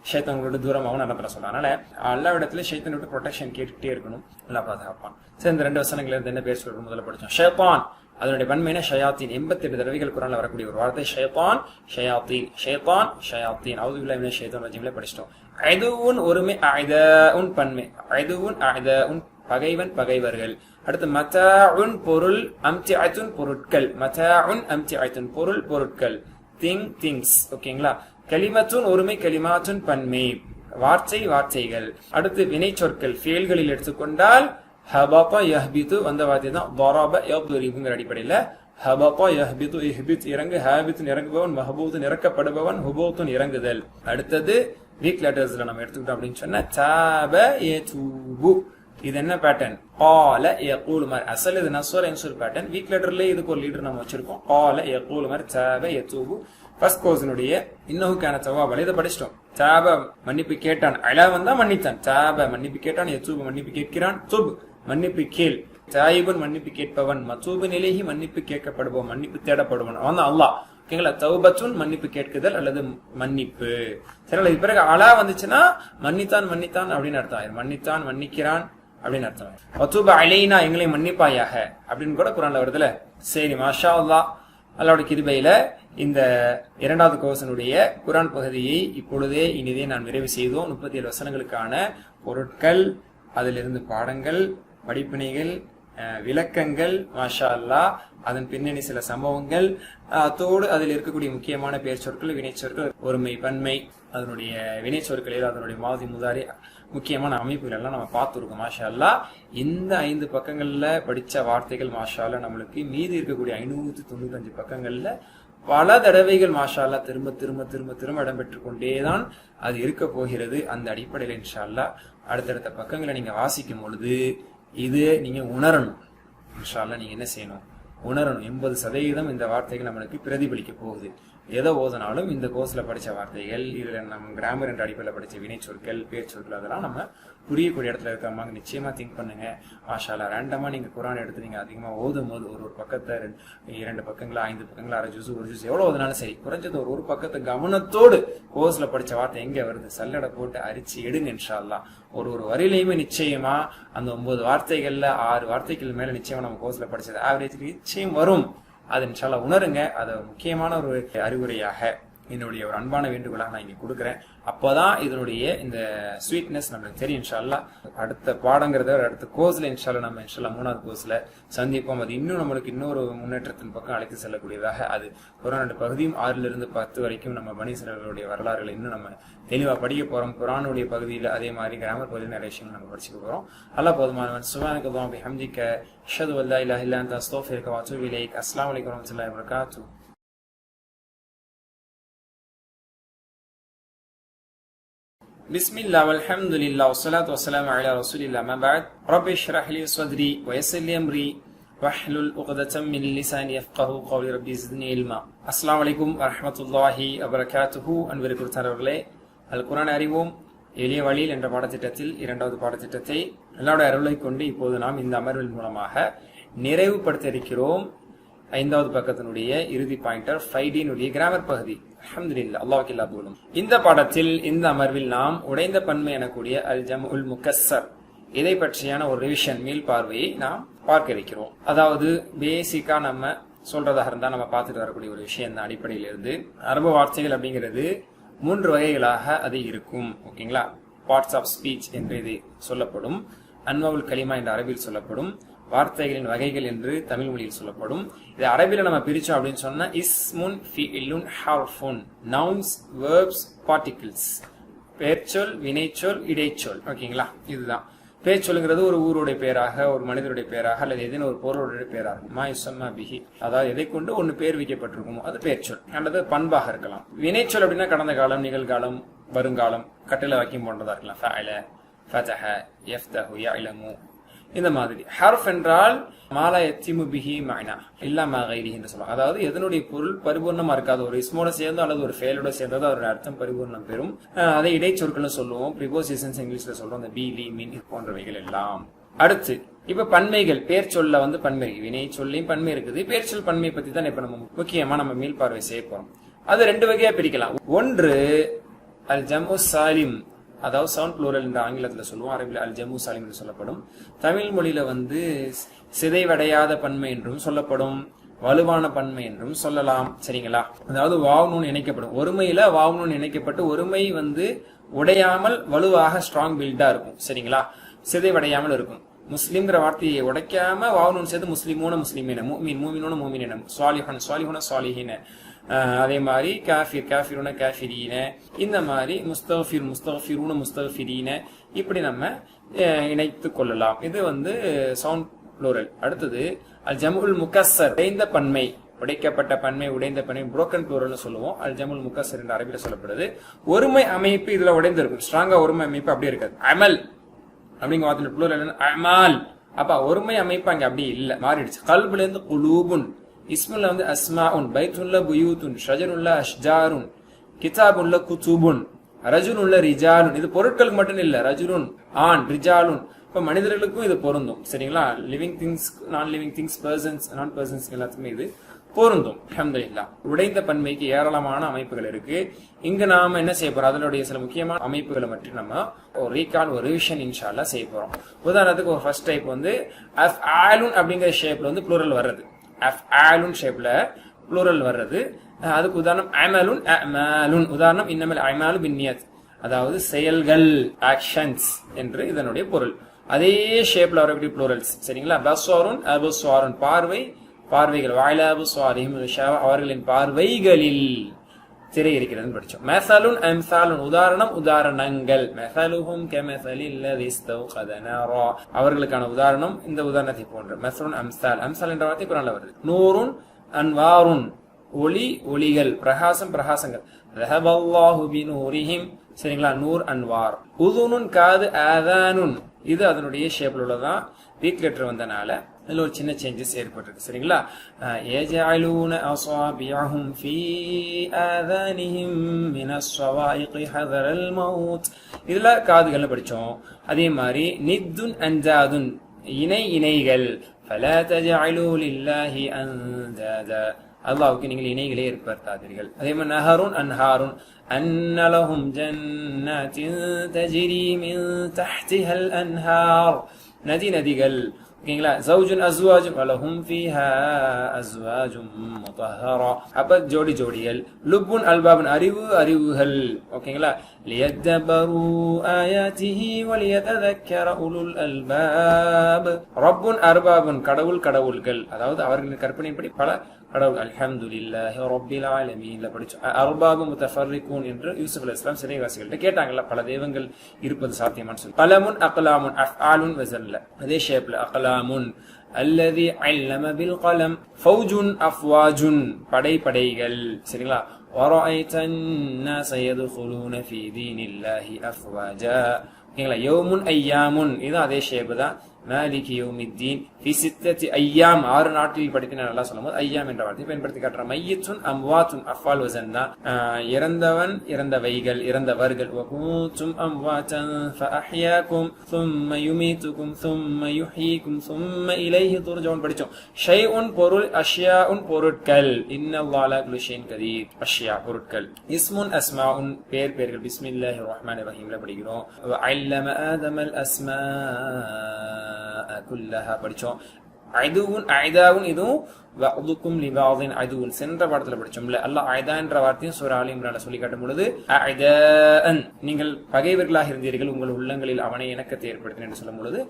[SPEAKER 1] ஷைத்தான் உங்களோட தூரமாகவும் நடத்துல சொல்ல. அதனால எல்லா இடத்துல ஷைத்தான் விட்டு ப்ரொடெக்ஷன் கேட்டுட்டே இருக்கணும். நல்லா பாதுகாப்பான். சரி, இந்த 2 வசனங்கள் இருந்து என்ன பேர் சொல்றது முதல்ல படிச்சோம். ஷைத்தான் அதனுடைய பன்மையான ஷயாத்தீன். 88 தடவைகள் குர்ஆன்ல வரக்கூடிய ஒரு வார்த்தை ஷைத்தான், ஷயாத்தீன், ஷைத்தான், ஷயாத்தீன். அவுது பில்லாஹி மினஷ் ஷைத்தானிர் ரஜீம்ல படிச்சிட்டோம். அதுவுன் ஒருமை, அய்தஉன் பன்மை, அதுவுன் அய்தஉன் பகைவன், பகைவர்கள். அடுத்து மதாஉன் பொருள், அம்திஅத்துன் பொருட்கள், மதாஉன் அம்திஅத்துன் பொருள், பொருட்கள், திங்ஸ். ஓகேங்களா. கலிமத்துன் ஒருமை, கலிமாத்துன் பன்மை, வார்த்தை, வார்த்தைகள். அடுத்து வினை சொற்கள் ஃபேல்களில் எடுத்துக்கொண்டால் ஹபத யஹ்பிது வந்த வார்த்தை தான் தரப யத்ரிபுங்கிற அடிப்படையில் ஹபத யஹ்பிது, இஹ்பித் இறங்கு, ஹாபித்துன் இறங்குபவன், மஹபூதுன் இறக்கப்படுபவன், ஹுபூத்துன் இறங்குதல். அடுத்தது வீக் லெட்டர்ஸ்ல நம்ம எடுத்துக்கிட்டோம் அப்படின்னு சொன்னா தாப யதூபு. இது என்ன பேட்டர்ன், கால யகூல் மாதிரி. அசல் இது நஸ்வர் என்சூர் பேட்டர்ன். வீக் லெட்டர்ல இதுக்கு ஒரு லீடர் நம்ம வச்சிருக்கோம். கால யகூல் மாதிரி, தாப யதூபு. ஃபர்ஸ்ட் கோர்ஸினுடைய இன்னஹுக்கான தவாபல் இதை படிச்சிட்டோம். தாப மன்னிப்பு கேட்டான், அலா வந்தா மன்னித்தான். தாப மன்னிப்பு கேட்டான், யதூபு மன்னிப்பு கேட்கிறான், துப் மன்னிப்பு கேள், தாயிபன் மன்னிப்பு கேட்பவன், மத்தூபு நிலைஹி மன்னிப்பு கேட்கப்படுபவன், மன்னிப்பு தேடப்படுவன், அவன் தான் அல்லாஹ். ஓகேங்களா. தௌபத்துன் மன்னிப்பு கேட்குதல் அல்லது மன்னிப்பு. சரி, இது பிறகு அலா வந்துச்சுன்னா மன்னித்தான், மன்னித்தான் அப்படின்னு அர்த்தம். மன்னித்தான், மன்னிக்கிறான் அப்படின்னு அர்த்தம். வதூப அலைனா எங்களை மன்னிப்பாயாக அப்படின்னு கூட குர்ஆன்ல வருதுல. சரி, மாஷா அல்லாஹ். அல்லாஹ்வுடைய கிருபையில இந்த 2வது கோர்ஸினுடைய குர்ஆன் பகுதியை இப்பொழுதே இனிதே நான் நிறைவு செய்தோம். 37 வசனங்களுக்கான பொருட்கள், அதிலிருந்து பாடங்கள், படிப்பினைகள், விளக்கங்கள், மாஷா அல்லாஹ். அதன் பின்னணி சில சம்பவங்கள், அத்தோடு அதில் இருக்கக்கூடிய முக்கியமான பெயர் சொற்கள், வினை சொற்கள், ஒருமை, பன்மை, அதனுடைய வினை சொற்களில் அதனுடைய மாதி முதாரி முக்கியமான அமைப்புகள் எல்லாம் நம்ம பார்த்துருக்கோம். மாஷா அல்லாஹ். இந்த 5 பக்கங்கள்ல படிச்ச வார்த்தைகள் மாஷா அல்லாஹ் நம்மளுக்கு மீதி இருக்கக்கூடிய 595 பக்கங்கள்ல பல தடவைகள் மாஷா அல்லாஹ் திரும்ப திரும்ப திரும்ப திரும்ப இடம்பெற்று கொண்டேதான் அது இருக்க போகிறது. அந்த அடிப்படையில் இன்ஷா அல்லாஹ் அடுத்தடுத்த பக்கங்களை நீங்க வாசிக்கும் பொழுது இது நீங்க உணரணும். இன்ஷா அல்லாஹ் நீங்க என்ன செய்யணும், உணரணும். 80% இந்த வார்த்தைகள் நம்மளுக்கு பிரதிபலிக்க போகுது. எதை ஓதனாலும் இந்த கோர்ஸ்ல படிச்ச வார்த்தைகள், இதுல நம்ம கிராமர் என்ற அடிப்படையில் படிச்ச வினை சொற்கள், பேர் சொற்கள், அதெல்லாம் நம்ம புரியக்கூடிய இடத்துல இருக்காம நிச்சயமா திங்க் பண்ணுங்க. மாஷா அல்லாஹ். ரேண்டமா நீங்க குர்ஆன் எடுத்து நீங்க அதிகமா ஓதும் போது ஒரு பக்கத்தை 2 பக்கங்களா, 5 பக்கங்களா, அரை ஜூஸ், ஒரு ஜூஸ், எவ்வளவு ஓதுனாலும் சரி, குறைஞ்சது ஒரு பக்கத்தை கவனத்தோடு கோர்ஸ்ல படிச்ச வார்த்தை எங்க வருது சல்லடை போட்டு அரிச்சு எடுங்க. இன்ஷா அல்லாஹ். ஒரு வரியிலையுமே நிச்சயமா அந்த 9 வார்த்தைகள்ல 6 வார்த்தைகள் மேல நிச்சயமா நம்ம கோர்ஸ்ல படிச்சது ஆவரேஜ் நிச்சயம் வரும். அது இன்ஷா அல்லாஹ் உணருங்க. அது முக்கியமான ஒரு அறிவுரையாக என்னுடைய ஒரு அன்பான வேண்டுகோளாக நான் இங்க கொடுக்குறேன். அப்பதான் இதனுடைய இந்த ஸ்வீட்னஸ் நம்மளுக்கு தெரியும். இன்ஷா அல்லாஹ் அடுத்த பாடங்கிறத அடுத்த கோர்ஸ்ல இன்ஷா அல்லாஹ் நம்ம இன்ஷா அல்லாஹ் 3வது கோர்ஸ்ல சந்திப்போம். அது இன்னும் நம்மளுக்கு இன்னொரு முன்னேற்றத்தின் பக்கம் அழைத்து செல்லக்கூடியதாக அது குர்ஆனுடைய பகுதியும் 6லிருந்து 10 வரைக்கும் நம்ம பனி இஸ்ராயீலுடைய வரலாறுகளை இன்னும் நம்ம தெளிவா படிக்க போறோம். குர்ஆனுடைய பகுதியில் அதே மாதிரி கிராமர் பகுதியில் நிறைய விஷயங்கள் நம்ம படிச்சுக்க போறோம். அல்லாஹ் போதுமானவன். சுப்ஹானக அல்லாஹும்ம பிஹம்திக அஷ்ஹது அல்லா இலாஹா இல்லா அன்த அஸ்தக்ஃபிருக வ அத்தூபு இலைக். அஸ்ஸலாமு அலைக்கும் வரஹ்மத்துல்லாஹி வபரகாத்துஹு. பிஸ்மில்லாஹ் வல்ஹம்துலில்லாஹ் வஸ்ஸலாத்து வஸ்ஸலாமு அலா ரசூலில்லாஹ். அம்மா பஅத். ரப்பி இஷ்ரஹ் லி ஸத்ரி வ யஸ்ஸிர் லி அம்ரி வஹ்லுல் உக்ததம் மின் லிசானி யஃப்கஹு கௌலி. ரப்பி ஸித்னி இல்மா. அஸ்ஸலாமு அலைக்கும் வரஹ்மத்துல்லாஹி வபரகாத்துஹு. அன்பிற்குரியவர்களே, அல் குர்ஆன் அறிவோம் எளிய வழியில் என்ற பாடத்திட்டத்தில் 2வது பாடத்திட்டத்தை அல்லாஹ்வுடைய அருளை கொண்டு இப்போது நாம் இந்த அமர்வின் மூலமாக நிறைவுபடுத்த இருக்கிறோம். 5வது பக்கத்தினுடைய இறுதி பாயிண்டர் 5D கிராமர் பகுதி. அல்ஹம்துலில்லாஹ், அல்லாஹ்வுக்கு எல்லா புகழும். இந்த பாடத்தில் இந்த அமர்வில் நாம் உடைந்த பன்மை எனக்கூடிய அல் ஜம்உல் முக்கஸ்ஸர் இதை பற்றியான ஒரு ரிவிஷன், மீள் பார்வையை நாம் பார்க்க இருக்கிறோம். அதாவது பேசிக்கா நம்ம சொல்றதாக இருந்தா நம்ம பார்த்துட்டு வரக்கூடிய ஒரு விஷயம் தான். அடிப்படையில இருந்து அரபு வார்த்தைகள் அப்படிங்கிறது 3 வகைகளாக அது இருக்கும். ஓகேங்களா. பார்ட்ஸ் ஆஃப் ஸ்பீச் என்று இது சொல்லப்படும். அன்வாவுல் கலிமா என்ற அரபில் சொல்லப்படும். வார்த்தைகளின் வகைகள் என்று தமிழ் மொழியில் சொல்லப்படும். இது அரபில நம்ம பிரிச்சோம் அப்படின்னு சொன்னா இஸ்முன் ஃபிஇலுன் ஹர்ஃபுன், நவுன்ஸ், வெர்ப்ஸ், பார்ட்டிகிள்ஸ், பெயர்ச்சொல், வினைச்சொல், இடைச்சொல். ஓகேங்களா? இதுதான் பேச்சொல்லுங்கிறது ஒரு ஊருடைய பேராக, ஒரு மனிதருடைய பேராக, அல்லது எதனா ஒரு பொருளுடைய பேராக மா யுசம்மா பிஹி, அதாவது எதை கொண்டு ஒன்னு பேர் வைக்கப்பட்டிருக்குமோ அது பேர்ச்சொல் அல்லது பண்பாக இருக்கலாம். வினைச்சொல் அப்படின்னா கடந்த காலம், நிகழ்காலம், வருங்காலம், கட்டளை வாக்கியம் போன்றதா இருக்கலாம். ஃபஅல, ஃபதஹ, யஃப்தஹு, யஅலமு, இந்த மாதிரி. ஹர்ஃப் என்றால் மாலா யத்திமு பிஹி மஅனா இல்லா மா கைரிஹி என்று சொல்லுவாங்க. அதாவது எதனுடைய பொருள் பரிபூர்ணமா இருக்காது, ஒரு இஸ்மோட சேர்ந்தோ அல்லது ஒரு ஃபெயலோட சேர்ந்ததோ அதோட அர்த்தம் பரிபூர்ணம் பெறும். அதை இடைச்சொற்கள் சொல்லுவோம். ப்ரிபோசிஷன்ஸ் இங்கிலீஷ்ல சொல்றோம், இந்த பி, லி, மீன் போன்றவைகள் எல்லாம். அடுத்து இப்ப பன்மைகள், பேர் சொல்ல பன்மை, வினை சொல்லியும் பன்மை இருக்குது. பேர் சொல் பன்மை பத்தி தான் இப்ப நம்ம முக்கியமா நம்ம மீள்பார்வை செய்ய போறோம். அது ரெண்டு வகையா பிரிக்கலாம். ஒன்று அல் ஜம்உ சாலிம், அதாவது சவுண்ட் ப்ளூரல் என்ற ஆங்கிலத்தில் சொல்லுவோம், அரபில் அல் ஜம்மு சாலிம் என்று சொல்லப்படும். தமிழ் மொழியில சிதைவடையாத பன்மை என்றும் சொல்லப்படும், வலுவான பன்மை என்றும் சொல்லலாம். சரிங்களா? அதாவது வாவ் இணைக்கப்படும், ஒருமையில வாவ் இணைக்கப்பட்டு ஒருமை உடையாமல் வலுவாக ஸ்ட்ராங் பில்டா இருக்கும். சரிங்களா? சிதைவடையாமல் இருக்கும். முஸ்லிம்ங்கிற வார்த்தையை உடைக்காம வாவ் சேர்த்து முஸ்லிமூன முஸ்லிமீன, மூமின் மூமினூன மூமின, சாலிஹன் சாலிஹுன சாலிஹின, அதே மாதிரி காஃபிர் காஃபிருன காஃபிரீன, இந்த மாதிரி முஸ்தஃபிர் முஸ்தஃபிருன முஸ்தஃபிரீன, இப்படி நம்ம இணைத்து கொள்ளலாம். இது சவுண்ட் ப்ளூரல். அடுத்தது அல் ஜம்உல் முகஸ்ஸர், உடைந்த பன்மை, உடைக்கப்பட்ட பன்மை, உடைந்த பன்மை, புரோக்கன் ப்ளூரல்னு சொல்லுவோம். அல் ஜம்உல் முகஸ்ஸர் என்ற அரபில சொல்லப்படுது. ஒருமை அமைப்பு இதுல உடைந்திருக்கும், ஸ்ட்ராங்கா ஒருமை அமைப்பு அப்படி இருக்காது. அமல் அப்படிங்கிற வார்த்தை ப்ளூரல் அமால், அப்ப ஒருமை அமைப்பு அங்க அப்படி இல்ல, மாறிடுச்சு. கல்புல இருந்து குலூபுன், இஸ்முல்ல அஸ்மாஉன், பைத்துல்ல புயூத்துன், ஷஜருல்ல அஷ்ஜாருன், கிதாபுல்ல குதுபுன், ரஜுலுல்ல ரிஜாலுன். இது பொருட்களுக்கு மட்டும் இல்ல, ரஜுலுன் ஆண், ரிஜாலுன். இப்ப மனிதர்களுக்கும் இது பொருந்தும். சரிங்களா? லிவிங் திங்ஸ், நான் லிவிங் திங்ஸ், பர்சன்ஸ், நான் பர்சன்ஸ் எல்லாத்துக்குமே இது பொருந்தும். அல்ஹம்துலில்லாஹ். உடைந்த பன்மைக்கு ஏராளமான அமைப்புகள் இருக்கு. இங்க நாம என்ன செய்ய போறோம், அதனுடைய சில முக்கியமான அமைப்புகளை மட்டும் நம்ம ஒரு ரீகால், ஒரு ரிவிஷன் இன்ஷா அல்லாஹ் செய்ய போறோம். உதாரணத்துக்கு ஒரு ஃபர்ஸ்ட் டைப் அஃஆலுன் அப்படிங்கிற ஷேப்ல ப்ளூரல் வர்றது, அஃஆலுன் ஷேப்ல ப்ளூரல் வர்றது. அதுக்கு உதாரணம் அமலுன் அமாலுன். உதாரணம் இன்னமல் அமாலு பின்னியத், அதாவது செயல்கள், ஆக்ஷன்ஸ் என்று இதனுடைய பொருள். அதே ஷேப்ல வரக்கூடிய ப்ளூரல்ஸ். சரிங்களா? பஸ்வாருன் அபுஸ்வாருன், பார்வை, பார்வைகள், வாயில அபுஸ்வாரிஹிம், அவர்களின் பார்வைகளில் திரை இருக்கிறதுன்னு படிச்சோம். மஸலுன் அம்ஸாலுன், உதாரணம், உதாரணங்கள். மஸலுஹும் கமஸலில் லதி இஸ்தௌகத நாரா, அவர்களுக்கான உதாரணம் இந்த உதாரணத்தை போன்ற. மஸலுன் அம்ஸால், அம்ஸால் என்ற வார்த்தை குர்ஆன்ல வருது. நூருன் அன்வாருன், ஒளி, ஒளிகள், பிரகாசம், பிரகாசங்கள். ரஹபல்லாஹு பினூரிஹிம். சரிங்களா? நூர், அன்வார். உதுனுன், காது, ஆதானுன், இது அதனுடைய ஷேப்ல உள்ளதான். வீக் லெட்டர் வந்தனால இதுல ஒரு சின்ன சேஞ்சஸ் ஏற்பட்டிருக்கு. சரிங்களா? யஜஅலூன அஸாபிஅஹும் ஃபீ ஆதானிஹிம் மினஸ் ஸவாயிகி ஹதரல் மௌத், இதுல காதுகள்னு படிச்சோம். அதே மாதிரி நித்துன் அன்ஜாதுன், இணை, இணைகள். ஃபலா தஜஅலூ லில்லாஹி அன்ஜாதா, அல்லாஹ்வுக்கு நீங்கள் இணைகளை ஏற்படுத்தாதீர்கள். அதே மாதிரி நஹருன் அன்ஹாருன், அன்ன லஹும் ஜன்னாத்தின் தஜ்ரி மின் தஹ்திஹல் அன்ஹார், நதி, நதிகள். ஓகேங்களா? ஜௌஜுன் அஸ்வாஜுன் வலஹும் ஃபீஹா அஸ்வாஜும் முதஹ்ஹரா, அப்ப ஜோடி, ஜோடிகள். லுப்புன் அல்பாபுன், அறிவு, அறிவுகள். ஓகேங்களா? லியத்தபரு ஆயாத்திஹி வலியததக்கர உலுல் அல்பாப். ரப்புன் அர்பாபுன், கடவுள், கடவுள்கள், அதாவது அவர்களின் கற்பனைப்படி பல கடவுள். அல்ஹம்துலில்லாஹி ரப்பில் ஆலமீன்ல படிச்சோம். அர்பாபு முத்தஃபர்ரிகூன் என்று யூசுப் அலைஹிஸ்ஸலாம் சிறைவாசிகள்கிட்ட கேட்டாங்கல்ல, பல தெய்வங்கள் இருப்பது சாத்தியமான்னு சொல்லி. கலமுன் அக்லாமுன், அஃஆலுன் வஸன்ல அதே ஷேப்ல அக்லாமுன். அல்லதி அல்லம பில் கலம். ஃபௌஜுன் அஃப்வாஜுன், படை, படைகள். சரிங்களா? வரஅய்தன் நாஸ யதுகுலூன ஃபீ தீனில்லாஹி அஃப்வாஜா. ஓகேங்களா? யௌமுன் ஐயாமுன், இது அதே ஷேப் தான். மாலிகி யௌமித்தீன் ஃபீ சித்தத்தி ஐயாம், 6 நாட்களில் படித்தின நல்லா சொல்லும்போது ஐயாம் என்ற வார்த்தையை பயன்படுத்தி காட்டுற. மையத்துன் அம்வாத்துன், அஃபால் வஸன் தான். இறந்தவன், இறந்தவைகள், இறந்தவர்கள். வகுந்தும் அம்வாத்தன் ஃபஅஹ்யாக்கும் ثم يميتكم ثم يحييكم ثم إليه ترجعون படிச்சோம். ஷைஉன் பொருள், அஷ்யாஉன் பொருட்கள். இன்னல்லாஹ அலா குல்லி ஷைஇன் கதீர், அஷ்யா பொருட்கள். இஸ்முன் அஸ்மாஉன், பேர், பேர்கள். பிஸ்மில்லாஹிர் ரஹ்மானிர் ரஹீம்ல படிக்கிறோம். வஅல்லம ஆதமல் அஸ்மா குல்லஹா படிச்சோம். ஐதுவும் ஐதாவும் இதுவும் வஅதுக்கும் லிபாதின் ஐதுவும் சென்ற பாடத்துல படிச்சோம்ல. அல்லாஹ் ஐதா என்ற வார்த்தையும் சூரா ஆலி இம்ரான்ல சொல்லி காட்டும் பொழுது ஐதான் நீங்கள் பகைவர்களாக இருந்தீர்கள், உங்கள் உள்ளங்களில் அவனை இணக்கத்தை ஏற்படுத்தின என்று சொல்லும் பொழுது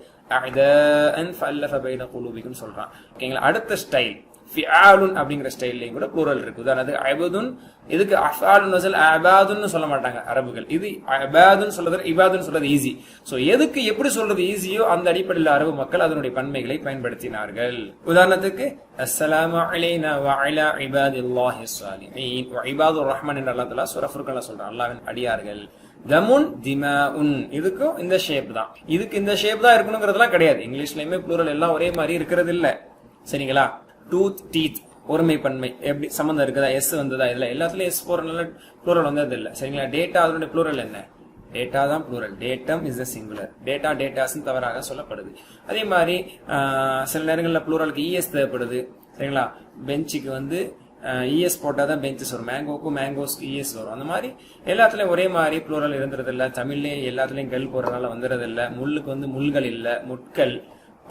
[SPEAKER 1] ஐதான் ஃபஅல்லஃப பைன குலூபிக்கும் சொல்றான். ஓகேங்களா. அடுத்த ஸ்டைல் ஃபிஆலுன் அப்படிங்கிற ஸ்டைல்லையும் கூட ப்ளூரல் இருக்கு. உதாரணத்துக்கு அபதுன், இதுக்கு அஃபாலுன் வஸல் அபாதுன்னு சொல்ல மாட்டாங்க அரபுகள். இது அபாதுன்னு சொல்றது இபாதுன்னு சொல்றது ஈஸி. சோ எதுக்கு எப்படி சொல்றது ஈஸியோ அந்த அடிப்படையில் அரபு மக்கள் அதனுடைய பன்மைகளை பயன்படுத்தினார்கள். உதாரணத்துக்கு அஸ்ஸலாமு அலைனா வ அலா இபாதில்லாஹிஸ் ஸாலிஹீன் வ இபாதுர் ரஹ்மான் என்ற அல்லாஹ் தஆலா சூரா ஃபுர்கான்ல சொல்றான், அல்லாஹ்வின் அடியார்கள். தமுன் திமாஉன், இதுக்கும் இந்த ஷேப் தான். இதுக்கு இந்த ஷேப் தான் இருக்கணுங்கிறதுலாம் கிடையாது. இங்கிலீஷ்லயுமே ப்ளூரல் எல்லாம் ஒரே மாதிரி இருக்கிறது இல்ல. சரிங்களா. டூத், டீத், ஒருமை பன்மை எப்படி சம்பந்தம் இருக்குதா, எஸ் வந்ததா, இதுல எல்லாத்துலயும் எஸ் போறதுனால ப்ளூரல் வந்தது இல்ல. சரிங்களா. டேட்டா, அதனுடைய ப்ளூரல் என்ன? டேட்டா தான் plural. Datum is a singular. Data datas தவறாக சொல்லப்படுது. அதே மாதிரி சில நேரங்களில் ப்ளூரலுக்கு இஎஸ் தேவைப்படுது. சரிங்களா. பெஞ்சுக்கு வந்து இஎஸ் போட்டாதான் பெஞ்சஸ் வரும், மேங்கோக்கும் மேங்கோஸ்க்கு இஎஸ் வரும். அந்த மாதிரி எல்லாத்துலயும் ஒரே மாதிரி ப்ளூரல் இருந்துறது இல்ல. தமிழ்லயே எல்லாத்துலயும் கல் போறதுனால வந்துறது இல்ல. முள்ளுக்கு வந்து முள்கள் இல்ல, முட்கள்.